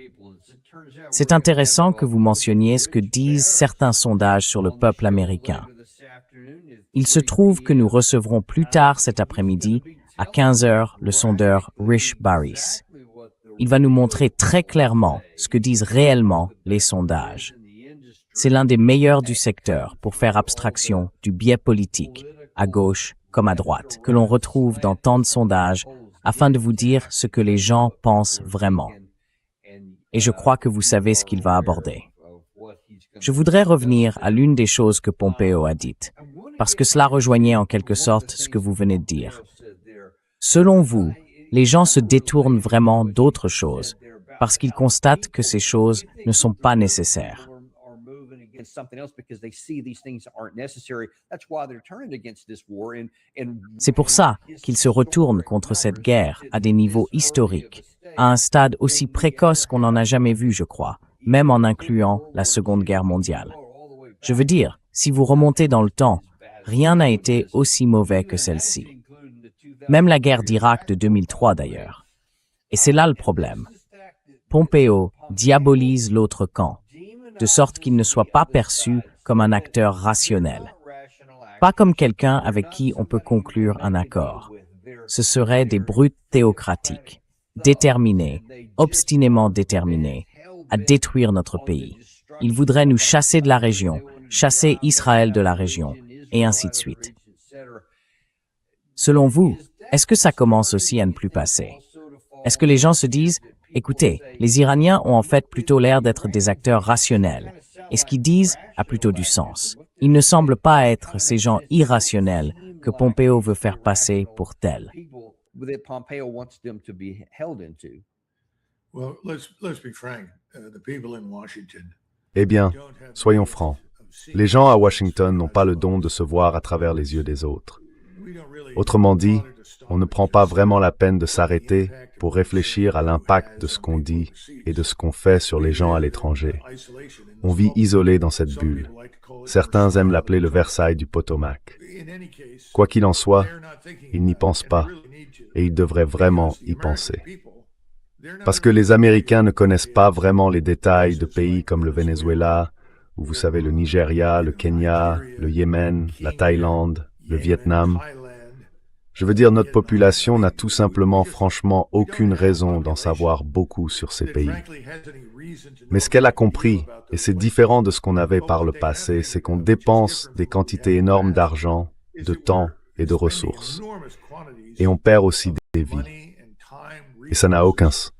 C'est intéressant que vous mentionniez ce que disent certains sondages sur le peuple américain. Il se trouve que nous recevrons plus tard cet après-midi, à 15 heures, le sondeur Rish Baris. Il va nous montrer très clairement ce que disent réellement les sondages. C'est l'un des meilleurs du secteur pour faire abstraction du biais politique, à gauche comme à droite, que l'on retrouve dans tant de sondages, afin de vous dire ce que les gens pensent vraiment. Et je crois que vous savez ce qu'il va aborder. Je voudrais revenir à l'une des choses que Pompeo a dites, parce que cela rejoignait en quelque sorte ce que vous venez de dire. Selon vous, les gens se détournent vraiment d'autres choses, parce qu'ils constatent que ces choses ne sont pas nécessaires. C'est pour ça qu'ils se retournent contre cette guerre à des niveaux historiques, à un stade aussi précoce qu'on n'en a jamais vu, je crois, même en incluant la Seconde Guerre mondiale. Je veux dire, si vous remontez dans le temps, rien n'a été aussi mauvais que celle-ci. Même la guerre d'Irak de 2003 d'ailleurs. Et c'est là le problème. Pompeo diabolise l'autre camp, de sorte qu'il ne soit pas perçu comme un acteur rationnel, pas comme quelqu'un avec qui on peut conclure un accord. Ce seraient des brutes théocratiques, déterminés, obstinément déterminés, à détruire notre pays. Ils voudraient nous chasser de la région, chasser Israël de la région, et ainsi de suite. Selon vous, est-ce que ça commence aussi à ne plus passer? Est-ce que les gens se disent « Écoutez, les Iraniens ont en fait plutôt l'air d'être des acteurs rationnels, et ce qu'ils disent a plutôt du sens. Ils ne semblent pas être ces gens irrationnels que Pompeo veut faire passer pour tels. » that Pompeo wants them to be held into? Well, let's be frank. The people in Washington Eh bien, soyons francs. Les gens à Washington n'ont pas le don de se voir à travers les yeux des autres. Autrement dit, on ne prend pas vraiment la peine de s'arrêter pour réfléchir à l'impact de ce qu'on dit et de ce qu'on fait sur les gens à l'étranger. On vit isolé dans cette bulle. Certains aiment l'appeler le Versailles du Potomac. Quoi qu'il en soit, ils n'y pensent pas, et ils devraient vraiment y penser. Parce que les Américains ne connaissent pas vraiment les détails de pays comme le Venezuela, ou vous savez le Nigeria, le Kenya, le Yémen, la Thaïlande, le Vietnam. Je veux dire, notre population n'a tout simplement franchement aucune raison d'en savoir beaucoup sur ces pays. Mais ce qu'elle a compris, et c'est différent de ce qu'on avait par le passé, c'est qu'on dépense des quantités énormes d'argent, de temps et de ressources. Et on perd aussi des vies. Et ça n'a aucun sens.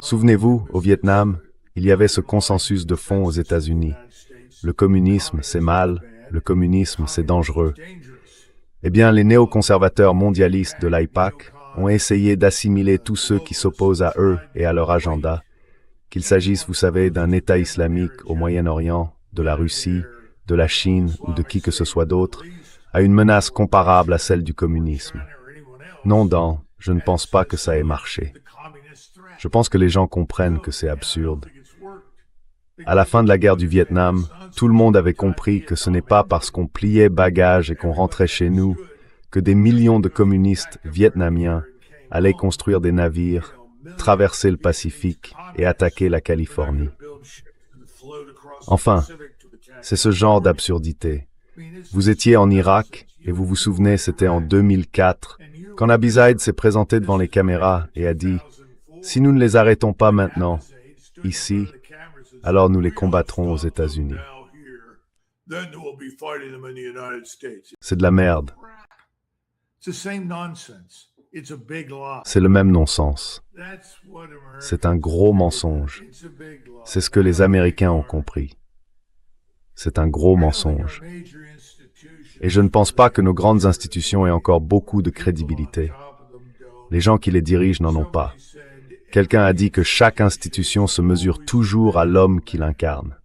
Souvenez-vous, au Vietnam, il y avait ce consensus de fond aux États-Unis. Le communisme, c'est mal, le communisme, c'est dangereux. Eh bien, les néoconservateurs mondialistes de l'AIPAC ont essayé d'assimiler tous ceux qui s'opposent à eux et à leur agenda, qu'il s'agisse, vous savez, d'un État islamique au Moyen-Orient, de la Russie, de la Chine ou de qui que ce soit d'autre, à une menace comparable à celle du communisme. Non, Dan, je ne pense pas que ça ait marché. Je pense que les gens comprennent que c'est absurde. À la fin de la guerre du Vietnam, tout le monde avait compris que ce n'est pas parce qu'on pliait bagages et qu'on rentrait chez nous que des millions de communistes vietnamiens allaient construire des navires, traverser le Pacifique et attaquer la Californie. Enfin, c'est ce genre d'absurdité. Vous étiez en Irak, et vous vous souvenez, c'était en 2004, quand Abizaid s'est présenté devant les caméras et a dit « Si nous ne les arrêtons pas maintenant, ici, alors nous les combattrons aux États-Unis. » C'est de la merde. C'est le même non-sens. C'est un gros mensonge. C'est ce que les Américains ont compris. C'est un gros mensonge. Et je ne pense pas que nos grandes institutions aient encore beaucoup de crédibilité. Les gens qui les dirigent n'en ont pas. Quelqu'un a dit que chaque institution se mesure toujours à l'homme qui l'incarne.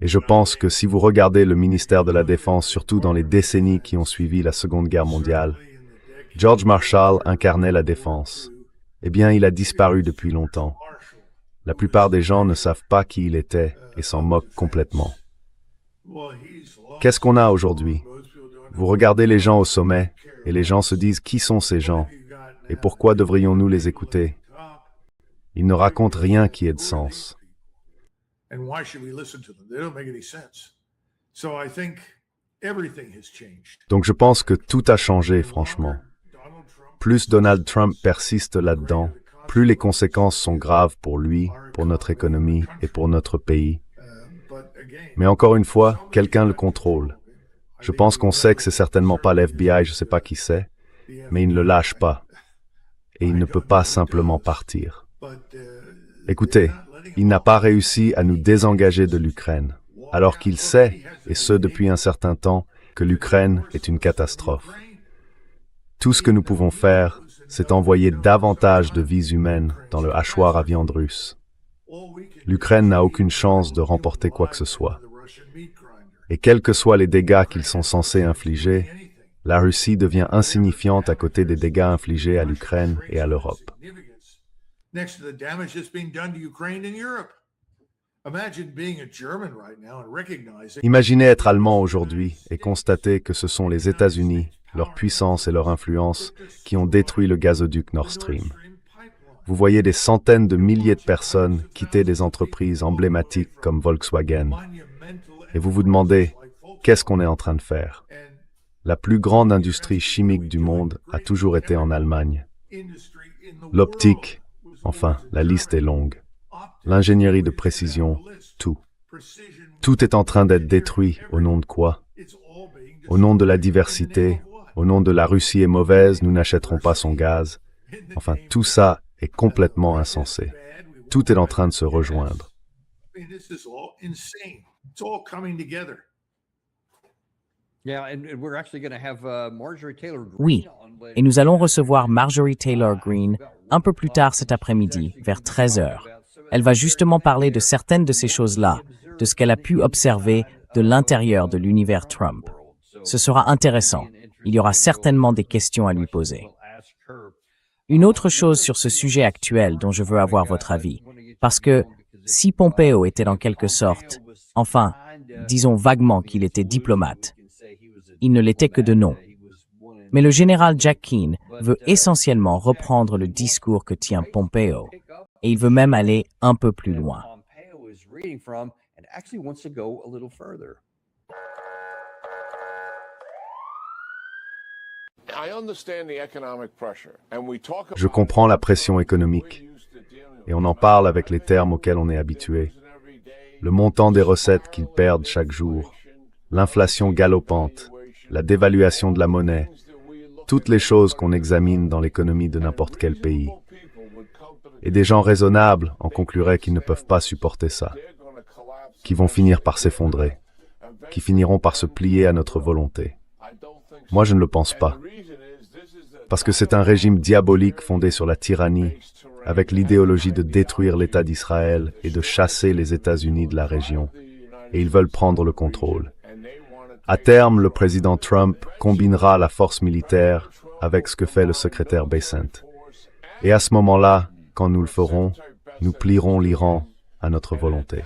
Et je pense que si vous regardez le ministère de la Défense, surtout dans les décennies qui ont suivi la Seconde Guerre mondiale, George Marshall incarnait la défense. Eh bien, il a disparu depuis longtemps. La plupart des gens ne savent pas qui il était et s'en moquent complètement. Qu'est-ce qu'on a aujourd'hui? Vous regardez les gens au sommet et les gens se disent qui sont ces gens et pourquoi devrions-nous les écouter? Ils ne racontent rien qui ait de sens. Donc je pense que tout a changé, franchement. Plus Donald Trump persiste là-dedans, plus les conséquences sont graves pour lui, pour notre économie et pour notre pays. Mais encore une fois, quelqu'un le contrôle. Je pense qu'on sait que c'est certainement pas l'FBI, je ne sais pas qui c'est, mais il ne le lâche pas. Et il ne peut pas simplement partir. Écoutez, il n'a pas réussi à nous désengager de l'Ukraine, alors qu'il sait, et ce depuis un certain temps, que l'Ukraine est une catastrophe. Tout ce que nous pouvons faire, c'est envoyer davantage de vies humaines dans le hachoir à viande russe. L'Ukraine n'a aucune chance de remporter quoi que ce soit. Et quels que soient les dégâts qu'ils sont censés infliger, la Russie devient insignifiante à côté des dégâts infligés à l'Ukraine et à l'Europe. Imaginez être allemand aujourd'hui et constater que ce sont les États-Unis, leur puissance et leur influence, qui ont détruit le gazoduc Nord Stream. Vous voyez des centaines de milliers de personnes quitter des entreprises emblématiques comme Volkswagen. Et vous vous demandez, qu'est-ce qu'on est en train de faire? La plus grande industrie chimique du monde a toujours été en Allemagne. L'optique, enfin, la liste est longue. L'ingénierie de précision, tout. Tout est en train d'être détruit au nom de quoi? Au nom de la diversité, au nom de la Russie est mauvaise, nous n'achèterons pas son gaz. Enfin, tout ça est complètement insensé. Tout est en train de se rejoindre. Oui, et nous allons recevoir Marjorie Taylor Greene un peu plus tard cet après-midi, vers 13 heures. Elle va justement parler de certaines de ces choses-là, de ce qu'elle a pu observer de l'intérieur de l'univers Trump. Ce sera intéressant. Il y aura certainement des questions à lui poser. Une autre chose sur ce sujet actuel dont je veux avoir votre avis, parce que si Pompeo était en quelque sorte, enfin, disons vaguement qu'il était diplomate, il ne l'était que de nom. Mais le général Jack Keane veut essentiellement reprendre le discours que tient Pompeo, et il veut même aller un peu plus loin. Je comprends la pression économique, et on en parle avec les termes auxquels on est habitué. Le montant des recettes qu'ils perdent chaque jour, l'inflation galopante, la dévaluation de la monnaie, toutes les choses qu'on examine dans l'économie de n'importe quel pays. Et des gens raisonnables en concluraient qu'ils ne peuvent pas supporter ça, qui vont finir par s'effondrer, qui finiront par se plier à notre volonté. Moi, je ne le pense pas. Parce que c'est un régime diabolique fondé sur la tyrannie, avec l'idéologie de détruire l'État d'Israël et de chasser les États-Unis de la région. Et ils veulent prendre le contrôle. À terme, le président Trump combinera la force militaire avec ce que fait le secrétaire Bessent. Et à ce moment-là, quand nous le ferons, nous plierons l'Iran à notre volonté.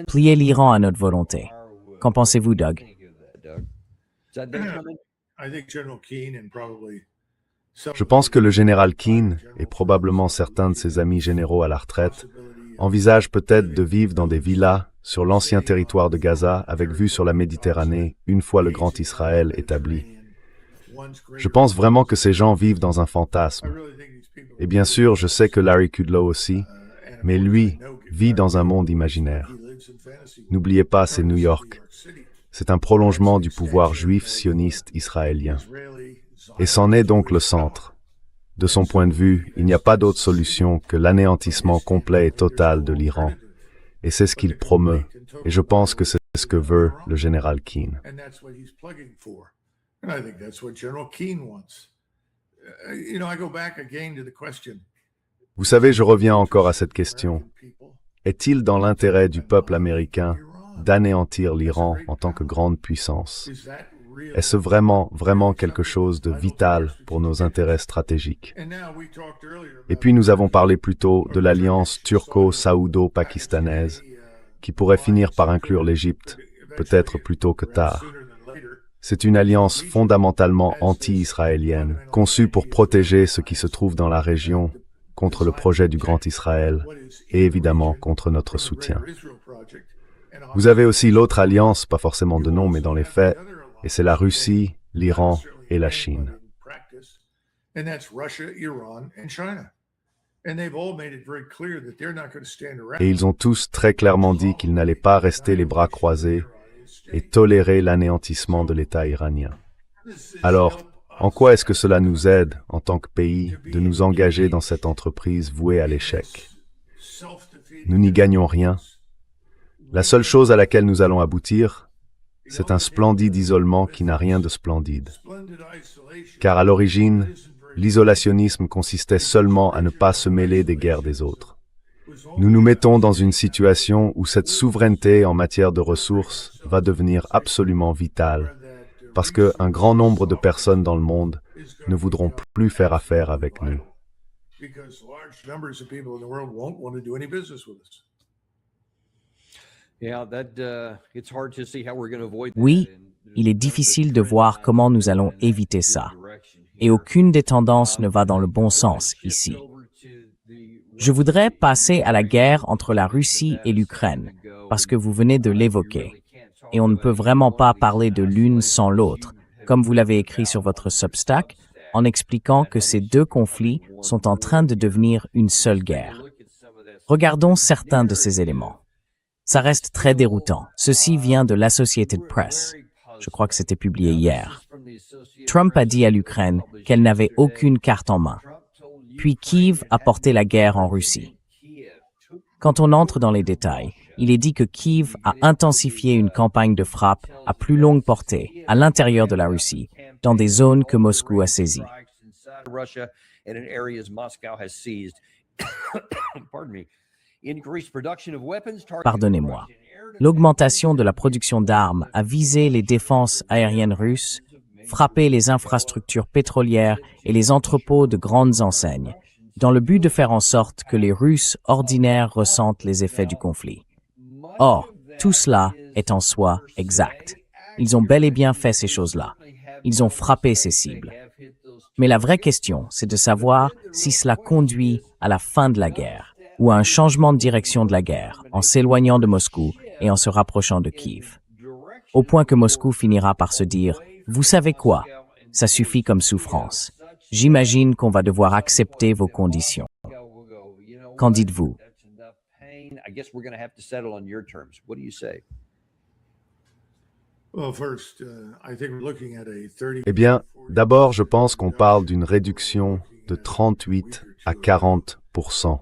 Plier l'Iran à notre volonté. Qu'en pensez-vous, Doug? Je pense que le général Keane, et probablement certains de ses amis généraux à la retraite, envisagent peut-être de vivre dans des villas sur l'ancien territoire de Gaza avec vue sur la Méditerranée une fois le Grand Israël établi. Je pense vraiment que ces gens vivent dans un fantasme. Et bien sûr, je sais que Larry Kudlow aussi, mais lui vit dans un monde imaginaire. N'oubliez pas, c'est New York. C'est un prolongement du pouvoir juif sioniste israélien. Et c'en est donc le centre. De son point de vue, il n'y a pas d'autre solution que l'anéantissement complet et total de l'Iran. Et c'est ce qu'il promeut. Et je pense que c'est ce que veut le général Keane. Vous savez, je reviens encore à cette question. Est-il dans l'intérêt du peuple américain d'anéantir l'Iran en tant que grande puissance? Est-ce vraiment quelque chose de vital pour nos intérêts stratégiques? Et puis nous avons parlé plus tôt de l'alliance turco-saoudo-pakistanaise qui pourrait finir par inclure l'Égypte, peut-être plus tôt que tard. C'est une alliance fondamentalement anti-israélienne, conçue pour protéger ce qui se trouve dans la région contre le projet du Grand Israël et évidemment contre notre soutien. Vous avez aussi l'autre alliance, pas forcément de nom mais dans les faits, et c'est la Russie, l'Iran et la Chine. Et ils ont tous très clairement dit qu'ils n'allaient pas rester les bras croisés et tolérer l'anéantissement de l'État iranien. Alors, en quoi est-ce que cela nous aide, en tant que pays, de nous engager dans cette entreprise vouée à l'échec? Nous n'y gagnons rien. La seule chose à laquelle nous allons aboutir, c'est un splendide isolement qui n'a rien de splendide. Car à l'origine, l'isolationnisme consistait seulement à ne pas se mêler des guerres des autres. Nous nous mettons dans une situation où cette souveraineté en matière de ressources va devenir absolument vitale, parce qu'un grand nombre de personnes dans le monde ne voudront plus faire affaire avec nous. Oui, il est difficile de voir comment nous allons éviter ça. Et aucune des tendances ne va dans le bon sens ici. Je voudrais passer à la guerre entre la Russie et l'Ukraine, parce que vous venez de l'évoquer. Et on ne peut vraiment pas parler de l'une sans l'autre, comme vous l'avez écrit sur votre Substack, en expliquant que ces deux conflits sont en train de devenir une seule guerre. Regardons certains de ces éléments. Ça reste très déroutant. Ceci vient de l'Associated Press. Je crois que c'était publié hier. Trump a dit à l'Ukraine qu'elle n'avait aucune carte en main. Puis Kiev a porté la guerre en Russie. Quand on entre dans les détails, il est dit que Kiev a intensifié une campagne de frappe à plus longue portée à l'intérieur de la Russie, dans des zones que Moscou a saisies. Pardonnez-moi. L'augmentation de la production d'armes a visé les défenses aériennes russes, frappé les infrastructures pétrolières et les entrepôts de grandes enseignes, dans le but de faire en sorte que les Russes ordinaires ressentent les effets du conflit. Or, tout cela est en soi exact. Ils ont bel et bien fait ces choses-là. Ils ont frappé ces cibles. Mais la vraie question, c'est de savoir si cela conduit à la fin de la guerre ou à un changement de direction de la guerre en « s'éloignant de Moscou et en se rapprochant de Kiev. Au point que Moscou finira par se dire « Vous savez quoi? Ça suffit comme souffrance. J'imagine qu'on va devoir accepter vos conditions. » Qu'en dites-vous? Eh bien, d'abord, je pense qu'on parle d'une réduction de 38 à 40%,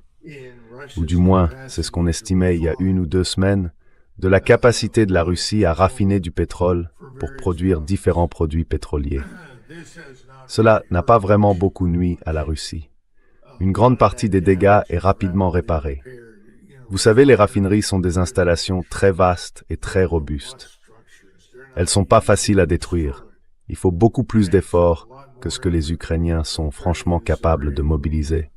ou du moins, c'est ce qu'on estimait il y a 1 ou 2 semaines, de la capacité de la Russie à raffiner du pétrole pour produire différents produits pétroliers. Cela n'a pas vraiment beaucoup nui à la Russie. Une grande partie des dégâts est rapidement réparée. Vous savez, les raffineries sont des installations très vastes et très robustes. Elles sont pas faciles à détruire. Il faut beaucoup plus d'efforts que ce que les Ukrainiens sont franchement capables de mobiliser.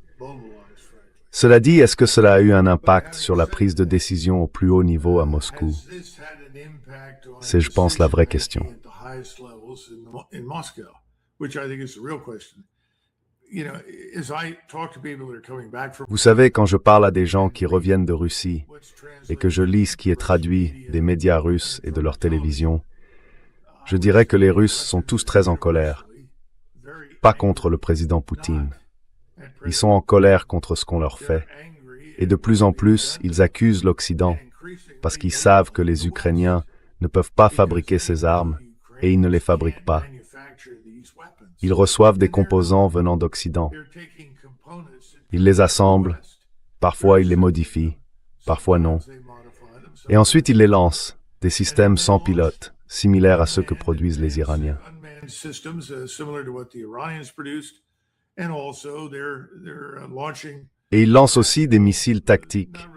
Cela dit, est-ce que cela a eu un impact sur la prise de décision au plus haut niveau à Moscou? C'est, je pense, la vraie question. Vous savez, quand je parle à des gens qui reviennent de Russie et que je lis ce qui est traduit des médias russes et de leur télévision, je dirais que les Russes sont tous très en colère. Pas contre le président Poutine. Ils sont en colère contre ce qu'on leur fait. Et de plus en plus, ils accusent l'Occident parce qu'ils savent que les Ukrainiens ne peuvent pas fabriquer ces armes et ils ne les fabriquent pas. Ils reçoivent des composants venant d'Occident. Ils les assemblent, parfois ils les modifient, parfois non. Et ensuite ils les lancent, des systèmes sans pilote, similaires à ceux que produisent les Iraniens. Et ils lancent aussi des missiles tactiques,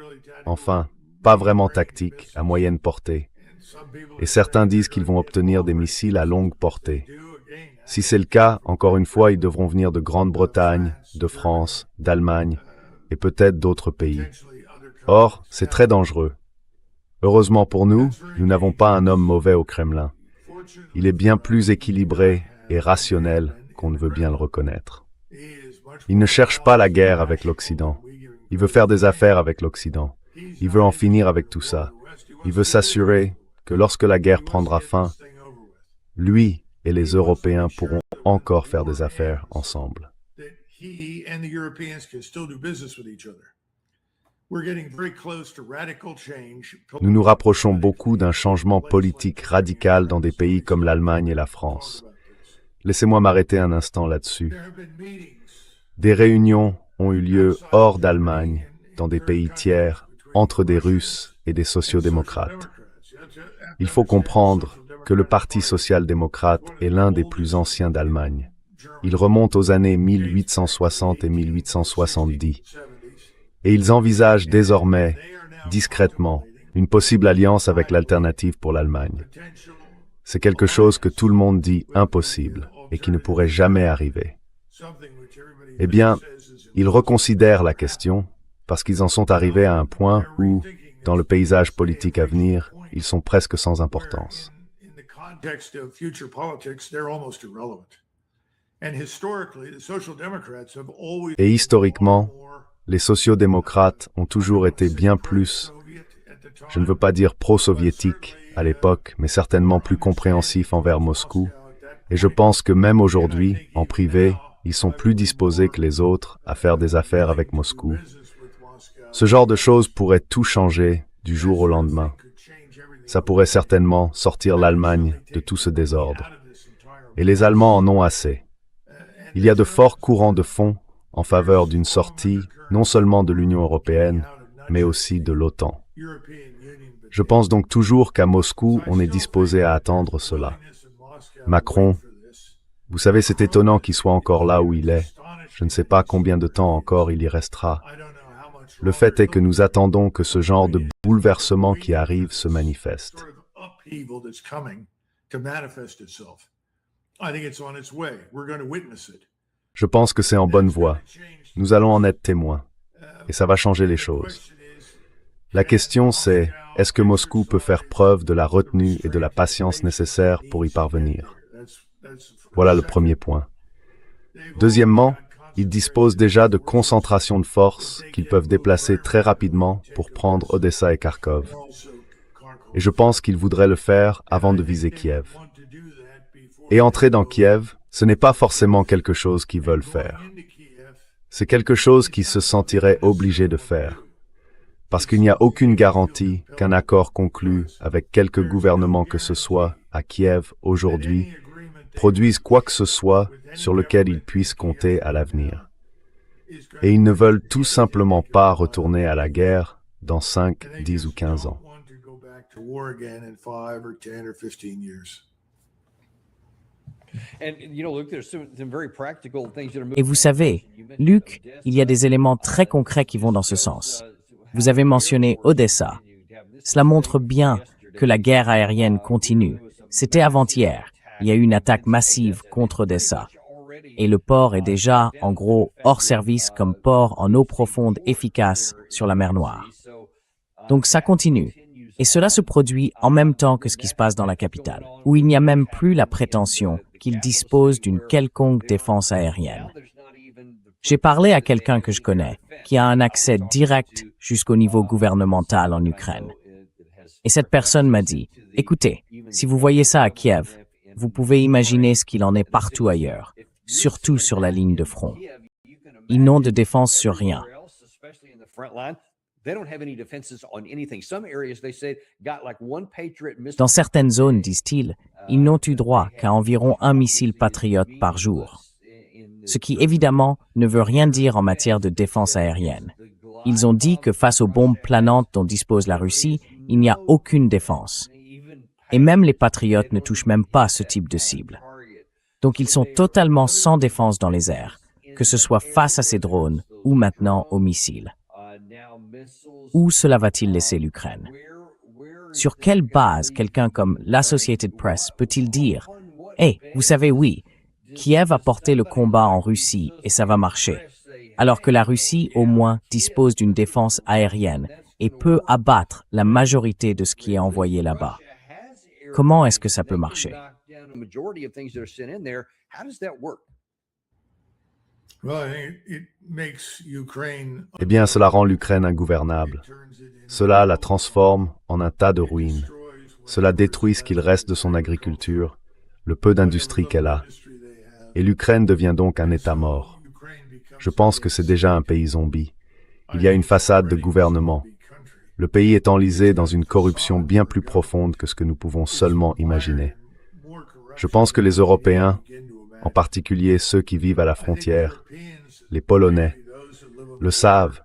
enfin, pas vraiment tactiques, à moyenne portée. Et certains disent qu'ils vont obtenir des missiles à longue portée. Si c'est le cas, encore une fois, ils devront venir de Grande-Bretagne, de France, d'Allemagne et peut-être d'autres pays. Or, c'est très dangereux. Heureusement pour nous, nous n'avons pas un homme mauvais au Kremlin. Il est bien plus équilibré et rationnel qu'on ne veut bien le reconnaître. Il ne cherche pas la guerre avec l'Occident. Il veut faire des affaires avec l'Occident. Il veut en finir avec tout ça. Il veut s'assurer que lorsque la guerre prendra fin, lui et les Européens pourront encore faire des affaires ensemble. Nous nous rapprochons beaucoup d'un changement politique radical dans des pays comme l'Allemagne et la France. Laissez-moi m'arrêter un instant là-dessus. Des réunions ont eu lieu hors d'Allemagne, dans des pays tiers, entre des Russes et des sociodémocrates. Il faut comprendre que le Parti social-démocrate est l'un des plus anciens d'Allemagne. Il remonte aux années 1860 et 1870. Et ils envisagent désormais, discrètement, une possible alliance avec l'alternative pour l'Allemagne. C'est quelque chose que tout le monde dit impossible et qui ne pourrait jamais arriver. Eh bien, ils reconsidèrent la question parce qu'ils en sont arrivés à un point où, dans le paysage politique à venir, ils sont presque sans importance. Et historiquement, les sociodémocrates ont toujours été bien plus, je ne veux pas dire pro-soviétiques à l'époque, mais certainement plus compréhensifs envers Moscou. Et je pense que même aujourd'hui, en privé, ils sont plus disposés que les autres à faire des affaires avec Moscou. Ce genre de choses pourrait tout changer du jour au lendemain. Ça pourrait certainement sortir l'Allemagne de tout ce désordre. Et les Allemands en ont assez. Il y a de forts courants de fond en faveur d'une sortie, non seulement de l'Union européenne, mais aussi de l'OTAN. Je pense donc toujours qu'à Moscou, on est disposé à attendre cela. Macron, vous savez, c'est étonnant qu'il soit encore là où il est. Je ne sais pas combien de temps encore il y restera. Le fait est que nous attendons que ce genre de bouleversement qui arrive se manifeste. Je pense que c'est en bonne voie. Nous allons en être témoins. Et ça va changer les choses. La question c'est, est-ce que Moscou peut faire preuve de la retenue et de la patience nécessaires pour y parvenir? Voilà le premier point. Deuxièmement, ils disposent déjà de concentrations de forces qu'ils peuvent déplacer très rapidement pour prendre Odessa et Kharkov. Et je pense qu'ils voudraient le faire avant de viser Kiev. Et entrer dans Kiev, ce n'est pas forcément quelque chose qu'ils veulent faire. C'est quelque chose qu'ils se sentiraient obligés de faire. Parce qu'il n'y a aucune garantie qu'un accord conclu avec quelque gouvernement que ce soit à Kiev aujourd'hui produise quoi que ce soit sur lequel ils puissent compter à l'avenir. Et ils ne veulent tout simplement pas retourner à la guerre dans 5, 10 ou 15 ans. Et vous savez, Luc, il y a des éléments très concrets qui vont dans ce sens. Vous avez mentionné Odessa. Cela montre bien que la guerre aérienne continue. C'était avant-hier. Il y a eu une attaque massive contre Odessa. Et le port est déjà, en gros, hors service comme port en eau profonde efficace sur la mer Noire. Donc ça continue. Et cela se produit en même temps que ce qui se passe dans la capitale, où il n'y a même plus la prétention qu'ils disposent d'une quelconque défense aérienne. J'ai parlé à quelqu'un que je connais, qui a un accès direct jusqu'au niveau gouvernemental en Ukraine. Et cette personne m'a dit, « Écoutez, si vous voyez ça à Kiev, vous pouvez imaginer ce qu'il en est partout ailleurs, surtout sur la ligne de front. Ils n'ont de défense sur rien. Dans certaines zones, disent-ils, ils n'ont eu droit qu'à environ 1 missile Patriot par jour. Ce qui évidemment ne veut rien dire en matière de défense aérienne. Ils ont dit que face aux bombes planantes dont dispose la Russie, il n'y a aucune défense. Et même les patriotes ne touchent même pas ce type de cible. Donc ils sont totalement sans défense dans les airs, que ce soit face à ces drones ou maintenant aux missiles. Où cela va-t-il laisser l'Ukraine? Sur quelle base quelqu'un comme l'Associated Press peut-il dire « Hey, vous savez, oui, Kiev a porté le combat en Russie et ça va marcher », alors que la Russie, au moins, dispose d'une défense aérienne et peut abattre la majorité de ce qui est envoyé là-bas. Comment est-ce que ça peut marcher? Eh bien, cela rend l'Ukraine ingouvernable. Cela la transforme en un tas de ruines. Cela détruit ce qu'il reste de son agriculture, le peu d'industrie qu'elle a. Et l'Ukraine devient donc un État mort. Je pense que c'est déjà un pays zombie. Il y a une façade de gouvernement. Le pays est enlisé dans une corruption bien plus profonde que ce que nous pouvons seulement imaginer. Je pense que les Européens, en particulier ceux qui vivent à la frontière, les Polonais, le savent,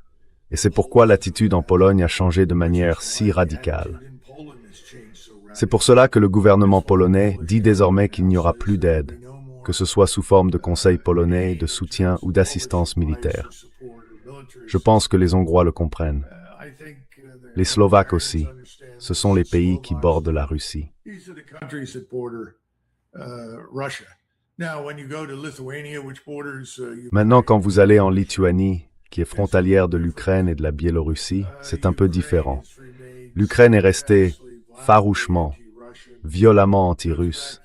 et c'est pourquoi l'attitude en Pologne a changé de manière si radicale. C'est pour cela que le gouvernement polonais dit désormais qu'il n'y aura plus d'aide, que ce soit sous forme de conseil polonais, de soutien ou d'assistance militaire. Je pense que les Hongrois le comprennent. Les Slovaques aussi. Ce sont les pays qui bordent la Russie. Maintenant, quand vous allez en Lituanie, qui est frontalière de l'Ukraine et de la Biélorussie, c'est un peu différent. L'Ukraine est restée farouchement, violemment anti-russe.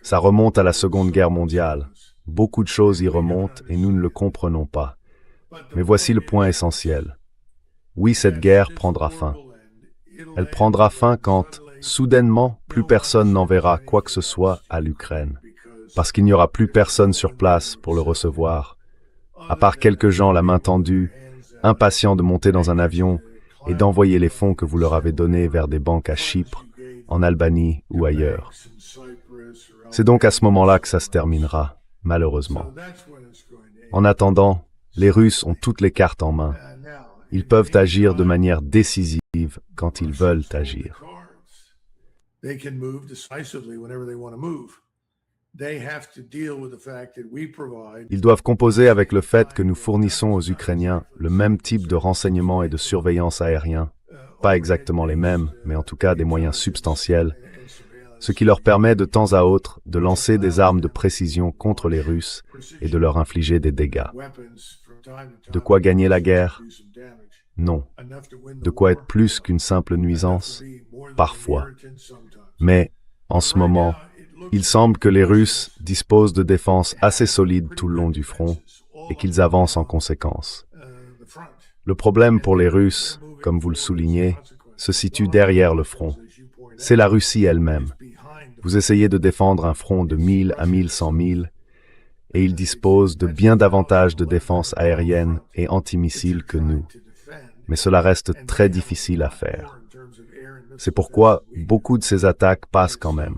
Ça remonte à la Seconde Guerre mondiale. Beaucoup de choses y remontent et nous ne le comprenons pas. Mais voici le point essentiel. Oui, cette guerre prendra fin. Elle prendra fin quand, soudainement, plus personne n'enverra quoi que ce soit à l'Ukraine. Parce qu'il n'y aura plus personne sur place pour le recevoir, à part quelques gens la main tendue, impatients de monter dans un avion et d'envoyer les fonds que vous leur avez donnés vers des banques à Chypre, en Albanie ou ailleurs. C'est donc à ce moment-là que ça se terminera, malheureusement. En attendant, les Russes ont toutes les cartes en main. Ils peuvent agir de manière décisive quand ils veulent agir. They can move decisively whenever they want to move. They have to deal with the fact that we provide. Ils doivent composer avec le fait que nous fournissons aux Ukrainiens le même type de renseignement et de surveillance aérien, pas exactement les mêmes, mais en tout cas des moyens substantiels, ce qui leur permet de temps à autre de lancer des armes de précision contre les Russes et de leur infliger des dégâts. De quoi gagner la guerre? Non. De quoi être plus qu'une simple nuisance? Parfois. Mais, en ce moment, il semble que les Russes disposent de défenses assez solides tout le long du front et qu'ils avancent en conséquence. Le problème pour les Russes, comme vous le soulignez, se situe derrière le front. C'est la Russie elle-même. Vous essayez de défendre un front de 1000 à 1100 000 et ils disposent de bien davantage de défenses aériennes et antimissiles que nous. Mais cela reste très difficile à faire. C'est pourquoi beaucoup de ces attaques passent quand même.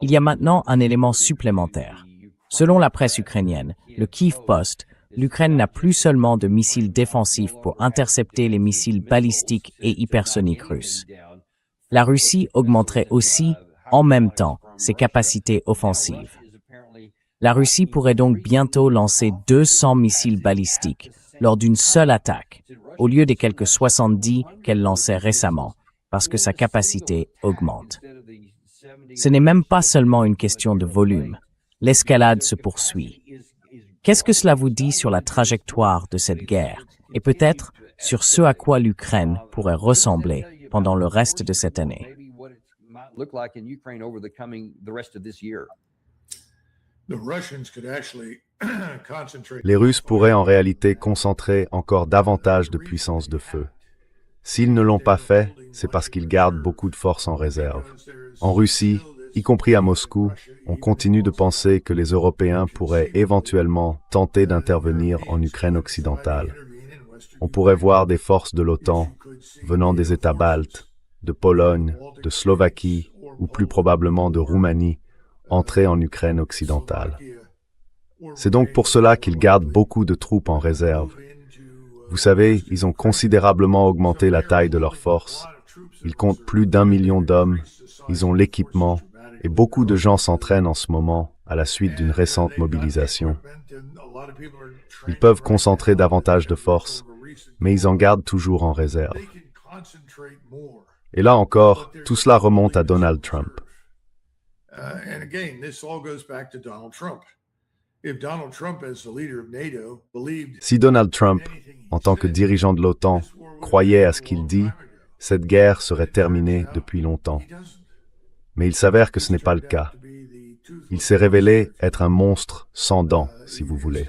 Il y a maintenant un élément supplémentaire. Selon la presse ukrainienne, le Kyiv Post, l'Ukraine n'a plus seulement de missiles défensifs pour intercepter les missiles balistiques et hypersoniques russes. La Russie augmenterait aussi, en même temps, ses capacités offensives. La Russie pourrait donc bientôt lancer 200 missiles balistiques lors d'une seule attaque, au lieu des quelques 70 qu'elle lançait récemment, parce que sa capacité augmente. Ce n'est même pas seulement une question de volume. L'escalade se poursuit. Qu'est-ce que cela vous dit sur la trajectoire de cette guerre et peut-être sur ce à quoi l'Ukraine pourrait ressembler pendant le reste de cette année? Les Russes pourraient en réalité concentrer encore davantage de puissance de feu. S'ils ne l'ont pas fait, c'est parce qu'ils gardent beaucoup de forces en réserve. En Russie, y compris à Moscou, on continue de penser que les Européens pourraient éventuellement tenter d'intervenir en Ukraine occidentale. On pourrait voir des forces de l'OTAN venant des États baltes, de Pologne, de Slovaquie ou plus probablement de Roumanie entrer en Ukraine occidentale. C'est donc pour cela qu'ils gardent beaucoup de troupes en réserve. Vous savez, ils ont considérablement augmenté la taille de leurs forces. Ils comptent plus d'1 million d'hommes, ils ont l'équipement, et beaucoup de gens s'entraînent en ce moment à la suite d'une récente mobilisation. Ils peuvent concentrer davantage de forces, mais ils en gardent toujours en réserve. Et là encore, tout cela remonte à Donald Trump. Si Donald Trump, en tant que dirigeant de l'OTAN, croyait à ce qu'il dit, cette guerre serait terminée depuis longtemps. Mais il s'avère que ce n'est pas le cas. Il s'est révélé être un monstre sans dents, si vous voulez.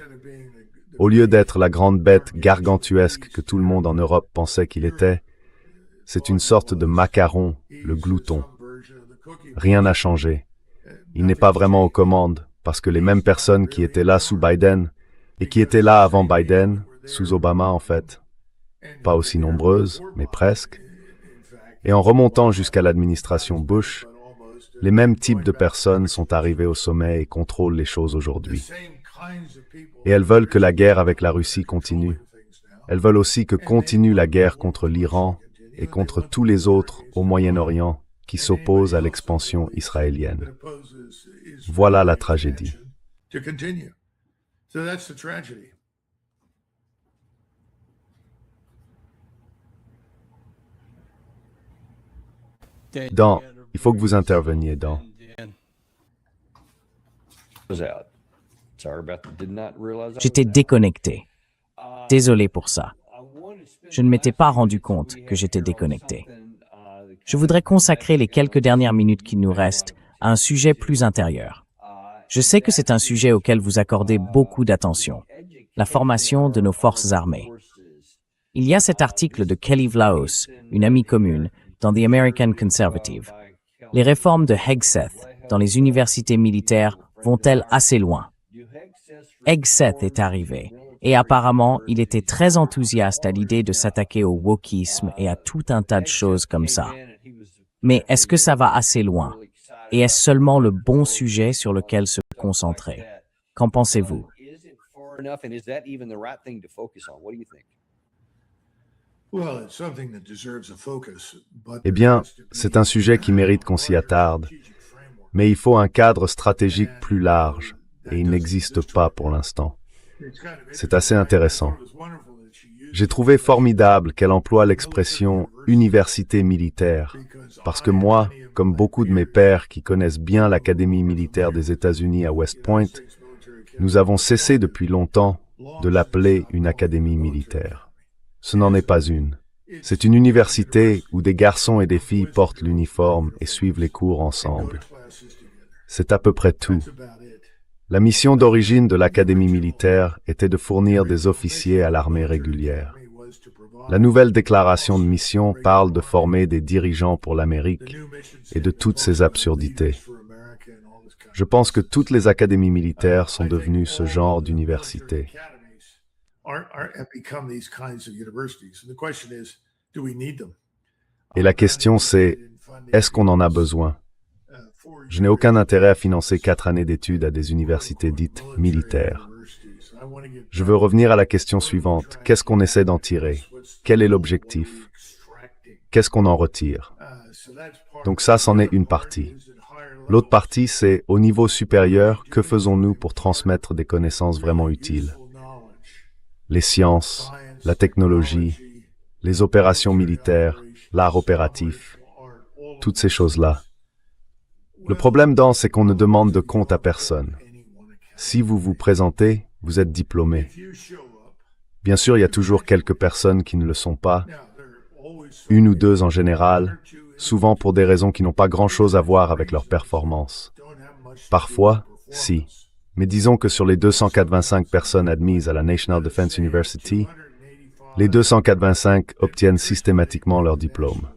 Au lieu d'être la grande bête gargantuesque que tout le monde en Europe pensait qu'il était, c'est une sorte de macaron, le glouton. Rien n'a changé. Il n'est pas vraiment aux commandes, parce que les mêmes personnes qui étaient là sous Biden, et qui étaient là avant Biden, sous Obama en fait, pas aussi nombreuses, mais presque, et en remontant jusqu'à l'administration Bush, les mêmes types de personnes sont arrivées au sommet et contrôlent les choses aujourd'hui. Et elles veulent que la guerre avec la Russie continue. Elles veulent aussi que continue la guerre contre l'Iran et contre tous les autres au Moyen-Orient qui s'opposent à l'expansion israélienne. Voilà la tragédie. Dan, il faut que vous interveniez, Dan. J'étais déconnecté. Désolé pour ça. Je ne m'étais pas rendu compte que j'étais déconnecté. Je voudrais consacrer les quelques dernières minutes qui nous restent à un sujet plus intérieur. Je sais que c'est un sujet auquel vous accordez beaucoup d'attention, la formation de nos forces armées. Il y a cet article de Kelly Vlahos, une amie commune, dans The American Conservative. Les réformes de Hegseth dans les universités militaires vont-elles assez loin? Hegseth est arrivé, et apparemment, il était très enthousiaste à l'idée de s'attaquer au wokisme et à tout un tas de choses comme ça. Mais est-ce que ça va assez loin? Et est-ce seulement le bon sujet sur lequel se concentrer? Qu'en pensez-vous? Is it far enough, and is that even the right thing to focus on? What do you think? Well, it's something that deserves a focus, but Eh bien, c'est un sujet qui mérite qu'on s'y attarde, mais il faut un cadre stratégique plus large, et il n'existe pas pour l'instant. C'est assez intéressant. J'ai trouvé formidable qu'elle emploie l'expression « université militaire », parce que moi, comme beaucoup de mes pairs qui connaissent bien l'Académie militaire des États-Unis à West Point, nous avons cessé depuis longtemps de l'appeler une académie militaire. Ce n'en est pas une. C'est une université où des garçons et des filles portent l'uniforme et suivent les cours ensemble. C'est à peu près tout. La mission d'origine de l'Académie militaire était de fournir des officiers à l'armée régulière. La nouvelle déclaration de mission parle de former des dirigeants pour l'Amérique et de toutes ces absurdités. Je pense que toutes les académies militaires sont devenues ce genre d'université. Et la question c'est, est-ce qu'on en a besoin? Je n'ai aucun intérêt à financer 4 années d'études à des universités dites militaires. Je veux revenir à la question suivante. Qu'est-ce qu'on essaie d'en tirer? Quel est l'objectif? Qu'est-ce qu'on en retire? Donc ça, c'en est une partie. L'autre partie, c'est, au niveau supérieur, que faisons-nous pour transmettre des connaissances vraiment utiles? Les sciences, la technologie, les opérations militaires, l'art opératif, toutes ces choses-là. Le problème c'est qu'on ne demande de compte à personne. Si vous vous présentez, vous êtes diplômé. Bien sûr, il y a toujours quelques personnes qui ne le sont pas, une ou deux en général, souvent pour des raisons qui n'ont pas grand-chose à voir avec leur performance. Parfois, si. Mais disons que sur les 285 personnes admises à la National Defense University, les 285 obtiennent systématiquement leur diplôme.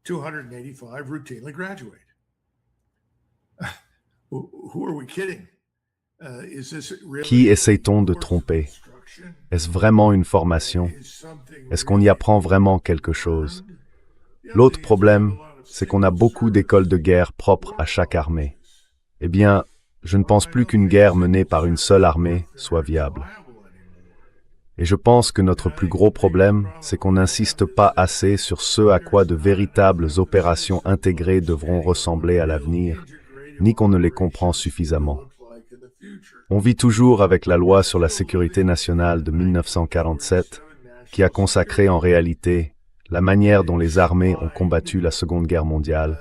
285 routinely graduate. Who are we kidding? Qui essaye-t-on de tromper? Est-ce vraiment une formation? Est-ce qu'on y apprend vraiment quelque chose? L'autre problème, c'est qu'on a beaucoup d'écoles de guerre propres à chaque armée. Eh bien, je ne pense plus qu'une guerre menée par une seule armée soit viable. Et je pense que notre plus gros problème, c'est qu'on n'insiste pas assez sur ce à quoi de véritables opérations intégrées devront ressembler à l'avenir, ni qu'on ne les comprend suffisamment. On vit toujours avec la loi sur la sécurité nationale de 1947, qui a consacré en réalité la manière dont les armées ont combattu la Seconde Guerre mondiale,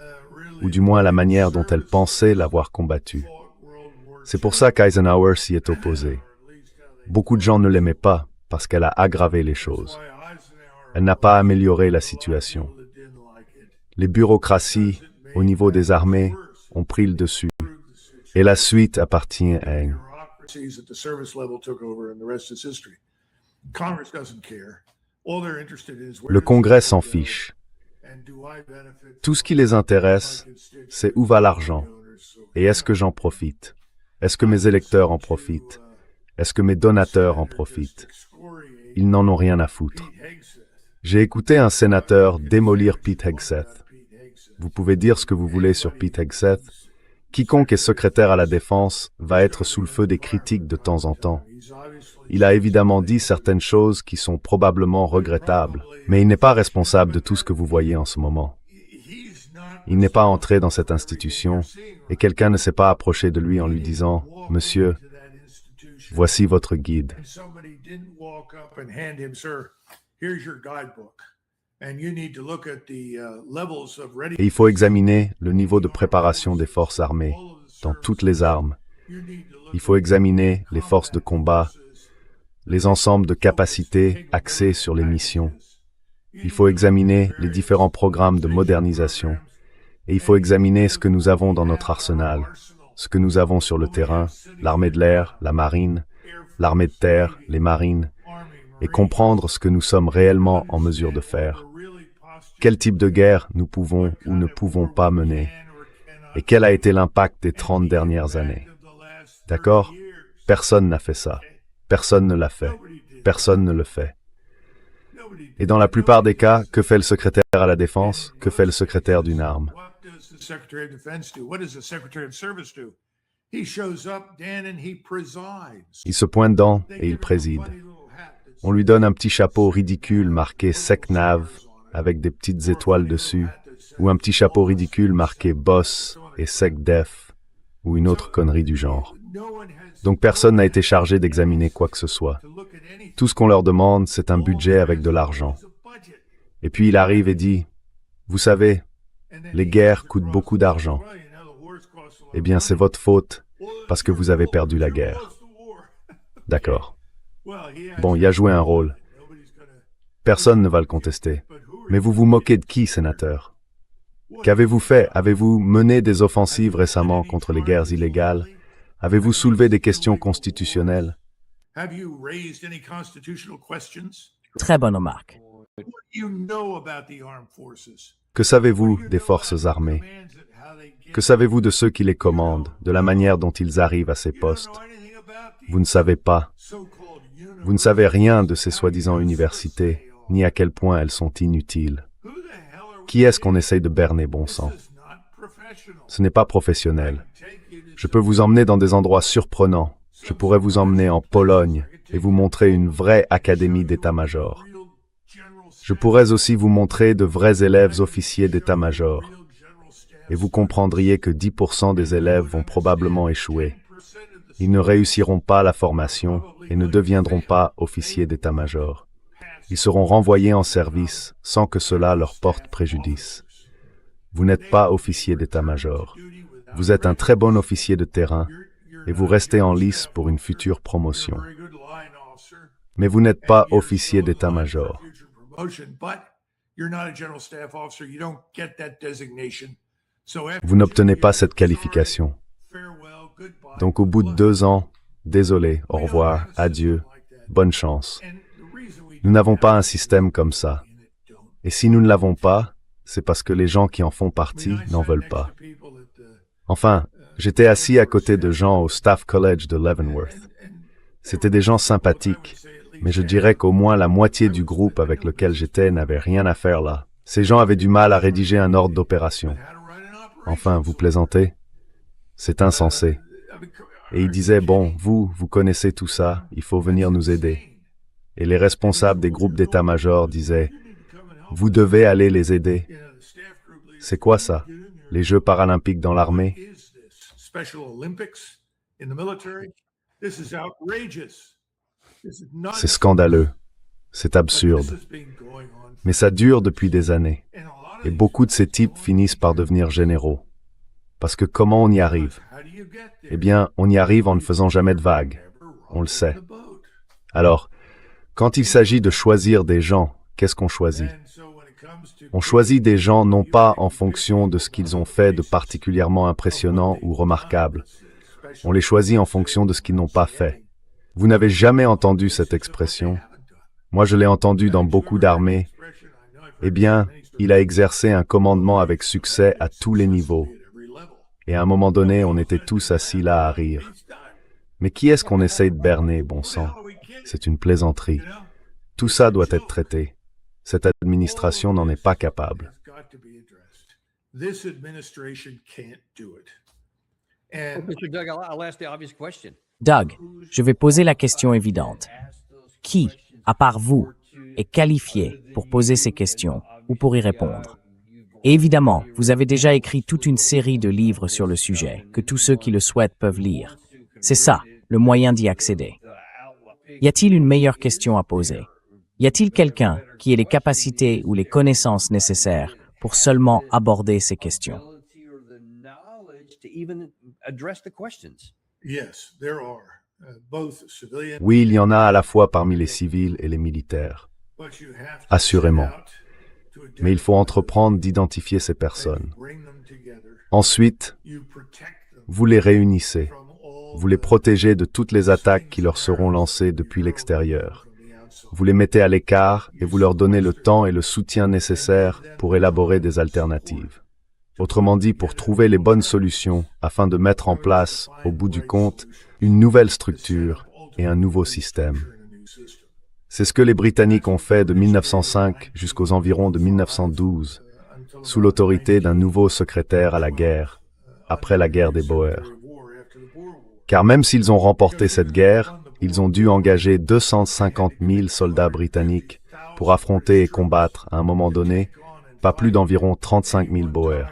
ou du moins la manière dont elles pensaient l'avoir combattue. C'est pour ça qu'Eisenhower s'y est opposé. Beaucoup de gens ne l'aimaient pas, parce qu'elle a aggravé les choses. Elle n'a pas amélioré la situation. Les bureaucraties, au niveau des armées, ont pris le dessus. Et la suite appartient à elle. Le Congrès s'en fiche. Tout ce qui les intéresse, c'est où va l'argent et est-ce que j'en profite? Est-ce que mes électeurs en profitent? Est-ce que mes donateurs en profitent? Ils n'en ont rien à foutre. J'ai écouté un sénateur démolir Pete Hegseth. Vous pouvez dire ce que vous voulez sur Pete Hegseth. Quiconque est secrétaire à la Défense va être sous le feu des critiques de temps en temps. Il a évidemment dit certaines choses qui sont probablement regrettables, mais il n'est pas responsable de tout ce que vous voyez en ce moment. Il n'est pas entré dans cette institution et quelqu'un ne s'est pas approché de lui en lui disant « Monsieur, voici votre guide ». Et il faut examiner le niveau de préparation des forces armées, dans toutes les armes. Il faut examiner les forces de combat, les ensembles de capacités axés sur les missions. Il faut examiner les différents programmes de modernisation. Et il faut examiner ce que nous avons dans notre arsenal, ce que nous avons sur le terrain, l'armée de l'air, la marine, l'armée de terre, les marines, et comprendre ce que nous sommes réellement en mesure de faire. Quel type de guerre nous pouvons ou ne pouvons pas mener, et quel a été l'impact des 30 dernières années. D'accord? Personne n'a fait ça. Personne ne l'a fait. Personne ne le fait. Et dans la plupart des cas, que fait le secrétaire à la Défense? Que fait le secrétaire d'une arme? the Secretary of Defense do? What does the Secretary of Service do? He shows up, Dan, and he presides. Il se pointe dans et il préside. On lui donne un petit chapeau ridicule marqué SecNav avec des petites étoiles dessus, ou un petit chapeau ridicule marqué Boss et SecDef, ou une autre connerie du genre. Donc personne n'a été chargé d'examiner quoi que ce soit. Tout ce qu'on leur demande, c'est un budget avec de l'argent. Et puis il arrive et dit, « Vous savez, les guerres coûtent beaucoup d'argent. Eh bien, c'est votre faute, parce que vous avez perdu la guerre. » D'accord. Bon, il a joué un rôle. Personne ne va le contester. Mais vous vous moquez de qui, sénateur? Qu'avez-vous fait? Avez-vous mené des offensives récemment contre les guerres illégales? Avez-vous soulevé des questions constitutionnelles? Très bonne remarque. Que savez-vous des forces armées? Que savez-vous de ceux qui les commandent, de la manière dont ils arrivent à ces postes? Vous ne savez pas. Vous ne savez rien de ces soi-disant universités, ni à quel point elles sont inutiles. Qui est-ce qu'on essaye de berner, bon sang? Ce n'est pas professionnel. Je peux vous emmener dans des endroits surprenants. Je pourrais vous emmener en Pologne et vous montrer une vraie académie d'état-major. Je pourrais aussi vous montrer de vrais élèves officiers d'état-major. Et vous comprendriez que 10% des élèves vont probablement échouer. Ils ne réussiront pas la formation et ne deviendront pas officiers d'état-major. Ils seront renvoyés en service sans que cela leur porte préjudice. Vous n'êtes pas officier d'état-major. Vous êtes un très bon officier de terrain et vous restez en lice pour une future promotion. Mais vous n'êtes pas officier d'état-major. Vous n'obtenez pas cette qualification. Donc au bout de 2 ans, désolé, au revoir, adieu, bonne chance. Nous n'avons pas un système comme ça. Et si nous ne l'avons pas, c'est parce que les gens qui en font partie n'en veulent pas. Enfin, j'étais assis à côté de gens au Staff College de Leavenworth. C'étaient des gens sympathiques, mais je dirais qu'au moins la moitié du groupe avec lequel j'étais n'avait rien à faire là. Ces gens avaient du mal à rédiger un ordre d'opération. Enfin, vous plaisantez? C'est insensé. Et ils disaient, bon, vous connaissez tout ça, il faut venir nous aider. Et les responsables des groupes d'état-major disaient, vous devez aller les aider. C'est quoi ça? Les Jeux paralympiques dans l'armée? C'est scandaleux. C'est absurde. Mais ça dure depuis des années. Et beaucoup de ces types finissent par devenir généraux. Parce que comment on y arrive? Eh bien, on y arrive en ne faisant jamais de vagues. On le sait. Alors, quand il s'agit de choisir des gens, qu'est-ce qu'on choisit? On choisit des gens non pas en fonction de ce qu'ils ont fait de particulièrement impressionnant ou remarquable. On les choisit en fonction de ce qu'ils n'ont pas fait. Vous n'avez jamais entendu cette expression? Moi, je l'ai entendue dans beaucoup d'armées. Eh bien, il a exercé un commandement avec succès à tous les niveaux. Et à un moment donné, on était tous assis là à rire. Mais qui est-ce qu'on essaye de berner, bon sang? C'est une plaisanterie. Tout ça doit être traité. Cette administration n'en est pas capable. Doug, je vais poser la question évidente. Qui, à part vous, est qualifié pour poser ces questions ou pour y répondre? Et évidemment, vous avez déjà écrit toute une série de livres sur le sujet, que tous ceux qui le souhaitent peuvent lire. C'est ça, le moyen d'y accéder. Y a-t-il une meilleure question à poser? Y a-t-il quelqu'un qui ait les capacités ou les connaissances nécessaires pour seulement aborder ces questions? Oui, il y en a à la fois parmi les civils et les militaires. Assurément. Mais il faut entreprendre d'identifier ces personnes. Ensuite, vous les réunissez. Vous les protégez de toutes les attaques qui leur seront lancées depuis l'extérieur. Vous les mettez à l'écart et vous leur donnez le temps et le soutien nécessaires pour élaborer des alternatives. Autrement dit, pour trouver les bonnes solutions afin de mettre en place, au bout du compte, une nouvelle structure et un nouveau système. C'est ce que les Britanniques ont fait de 1905 jusqu'aux environs de 1912. sous l'autorité d'un nouveau secrétaire à la guerre, après la guerre des Boers. Car même s'ils ont remporté cette guerre, ils ont dû engager 250 000 soldats britanniques pour affronter et combattre, à un moment donné, pas plus d'environ 35 000 Boers.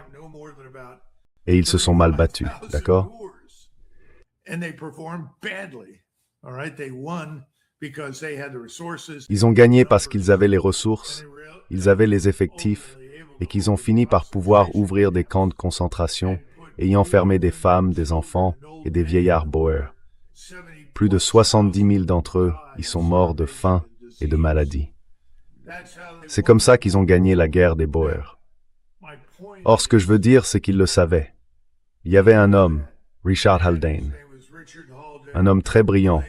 Et ils se sont mal battus, d'accord? Ils ont gagné parce qu'ils avaient les ressources, ils avaient les effectifs, et qu'ils ont fini par pouvoir ouvrir des camps de concentration et y enfermer des femmes, des enfants et des vieillards Boers. Plus de 70 000 d'entre eux y sont morts de faim et de maladie. C'est comme ça qu'ils ont gagné la guerre des Boers. Or, ce que je veux dire, c'est qu'ils le savaient. Il y avait un homme, Richard Haldane, un homme très brillant,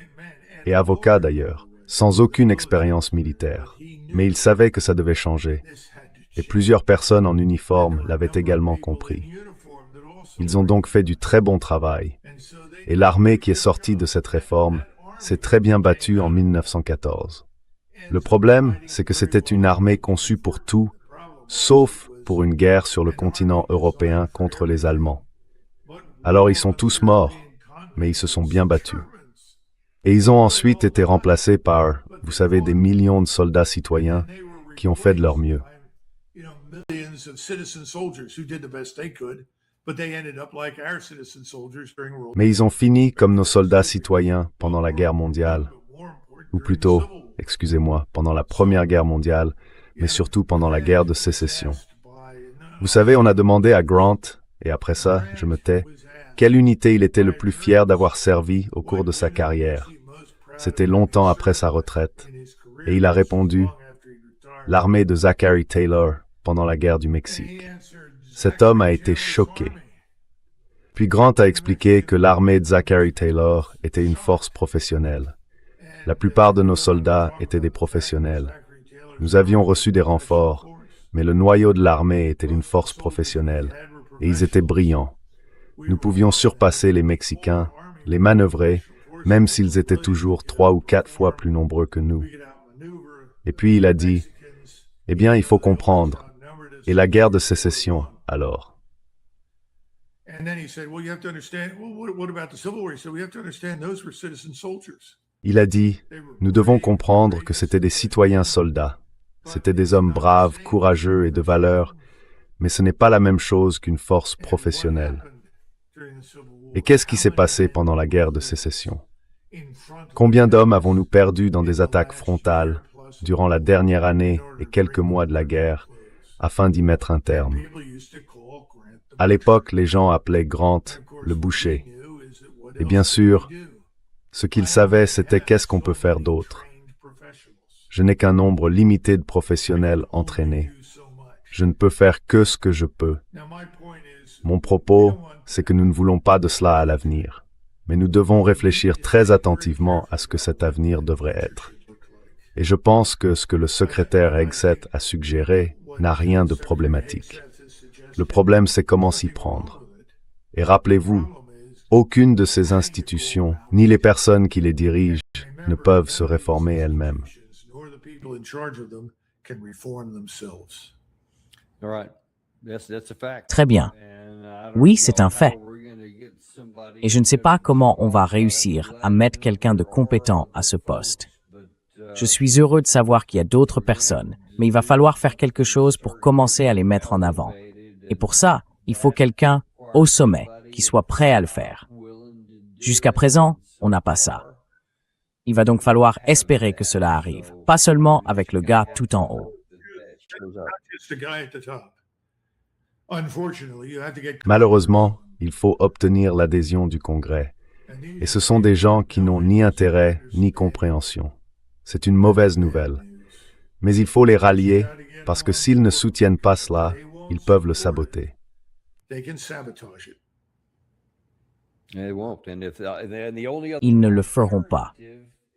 et avocat d'ailleurs, sans aucune expérience militaire. Mais il savait que ça devait changer. Et plusieurs personnes en uniforme l'avaient également compris. Ils ont donc fait du très bon travail. Et l'armée qui est sortie de cette réforme s'est très bien battue en 1914. Le problème, c'est que c'était une armée conçue pour tout, sauf pour une guerre sur le continent européen contre les Allemands. Alors ils sont tous morts, mais ils se sont bien battus. Et ils ont ensuite été remplacés par, vous savez, des millions de soldats citoyens qui ont fait de leur mieux. Mais ils ont fini comme nos soldats citoyens pendant la guerre mondiale, ou plutôt, excusez-moi, pendant la Première Guerre mondiale, mais surtout pendant la guerre de sécession. Vous savez, on a demandé à Grant, et après ça, je me tais, quelle unité il était le plus fier d'avoir servi au cours de sa carrière. C'était longtemps après sa retraite, et il a répondu, l'armée de Zachary Taylor pendant la guerre du Mexique. Cet homme a été choqué. Puis Grant a expliqué que l'armée de Zachary Taylor était une force professionnelle. La plupart de nos soldats étaient des professionnels. Nous avions reçu des renforts, mais le noyau de l'armée était une force professionnelle, et ils étaient brillants. Nous pouvions surpasser les Mexicains, les manœuvrer, même s'ils étaient toujours 3 ou 4 fois plus nombreux que nous. Et puis il a dit, « Eh bien, il faut comprendre. Et la guerre de sécession, alors ?» Il a dit, « Nous devons comprendre que c'était des citoyens soldats. C'étaient des hommes braves, courageux et de valeur, mais ce n'est pas la même chose qu'une force professionnelle. » Et qu'est-ce qui s'est passé pendant la guerre de sécession? Combien d'hommes avons-nous perdus dans des attaques frontales durant la dernière année et quelques mois de la guerre afin d'y mettre un terme? À l'époque, les gens appelaient Grant le boucher. Et bien sûr, ce qu'ils savaient, c'était qu'est-ce qu'on peut faire d'autre. Je n'ai qu'un nombre limité de professionnels entraînés. Je ne peux faire que ce que je peux. Mon propos, c'est que nous ne voulons pas de cela à l'avenir, mais nous devons réfléchir très attentivement à ce que cet avenir devrait être. Et je pense que ce que le secrétaire Hegseth a suggéré n'a rien de problématique. Le problème, c'est comment s'y prendre. Et rappelez-vous, aucune de ces institutions, ni les personnes qui les dirigent, ne peuvent se réformer elles-mêmes. Très bien. Oui, c'est un fait. Et je ne sais pas comment on va réussir à mettre quelqu'un de compétent à ce poste. Je suis heureux de savoir qu'il y a d'autres personnes, mais il va falloir faire quelque chose pour commencer à les mettre en avant. Et pour ça, il faut quelqu'un au sommet qui soit prêt à le faire. Jusqu'à présent, on n'a pas ça. Il va donc falloir espérer que cela arrive, pas seulement avec le gars tout en haut. Malheureusement, il faut obtenir l'adhésion du Congrès. Et ce sont des gens qui n'ont ni intérêt ni compréhension. C'est une mauvaise nouvelle. Mais il faut les rallier, parce que s'ils ne soutiennent pas cela, ils peuvent le saboter. Ils ne le feront pas.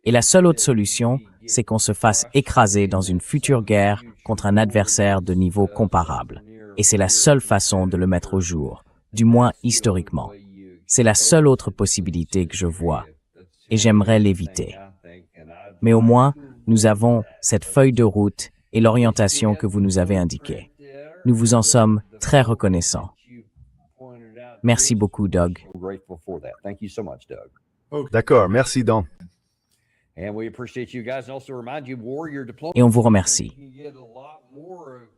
Et la seule autre solution, c'est qu'on se fasse écraser dans une future guerre contre un adversaire de niveau comparable. Et c'est la seule façon de le mettre au jour, du moins historiquement. C'est la seule autre possibilité que je vois, et j'aimerais l'éviter. Mais au moins, nous avons cette feuille de route et l'orientation que vous nous avez indiquée. Nous vous en sommes très reconnaissants. Merci beaucoup, Doug. We're grateful for that. Thank you so much, Doug. D'accord, merci Dan. And we appreciate you guys and also remind you Warrior Diplomacy. Et on vous remercie.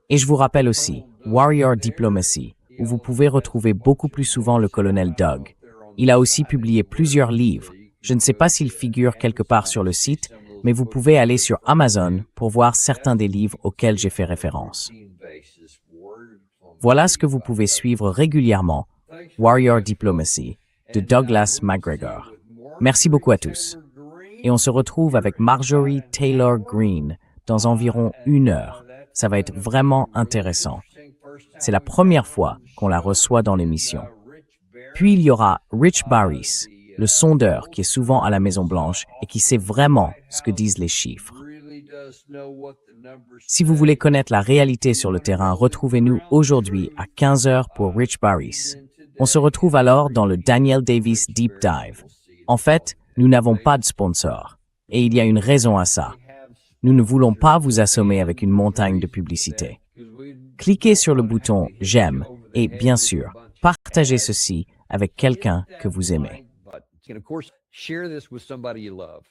Et je vous rappelle aussi, Warrior Diplomacy, où vous pouvez retrouver beaucoup plus souvent le colonel Doug. Il a aussi publié plusieurs livres. Je ne sais pas s'il figure quelque part sur le site, mais vous pouvez aller sur Amazon pour voir certains des livres auxquels j'ai fait référence. Voilà ce que vous pouvez suivre régulièrement, Warrior Diplomacy, de Douglas McGregor. Merci beaucoup à tous. Et on se retrouve avec Marjorie Taylor Greene dans environ 1 heure. Ça va être vraiment intéressant. C'est la première fois qu'on la reçoit dans l'émission. Puis il y aura Rich Barris, le sondeur qui est souvent à la Maison-Blanche et qui sait vraiment ce que disent les chiffres. Si vous voulez connaître la réalité sur le terrain, retrouvez-nous aujourd'hui à 15h pour Rich Barris. On se retrouve alors dans le Daniel Davis Deep Dive. En fait, nous n'avons pas de sponsor. Et il y a une raison à ça. Nous ne voulons pas vous assommer avec une montagne de publicité. Cliquez sur le bouton « J'aime » et, bien sûr, partagez ceci avec quelqu'un que vous aimez. And of course, share this with somebody you love.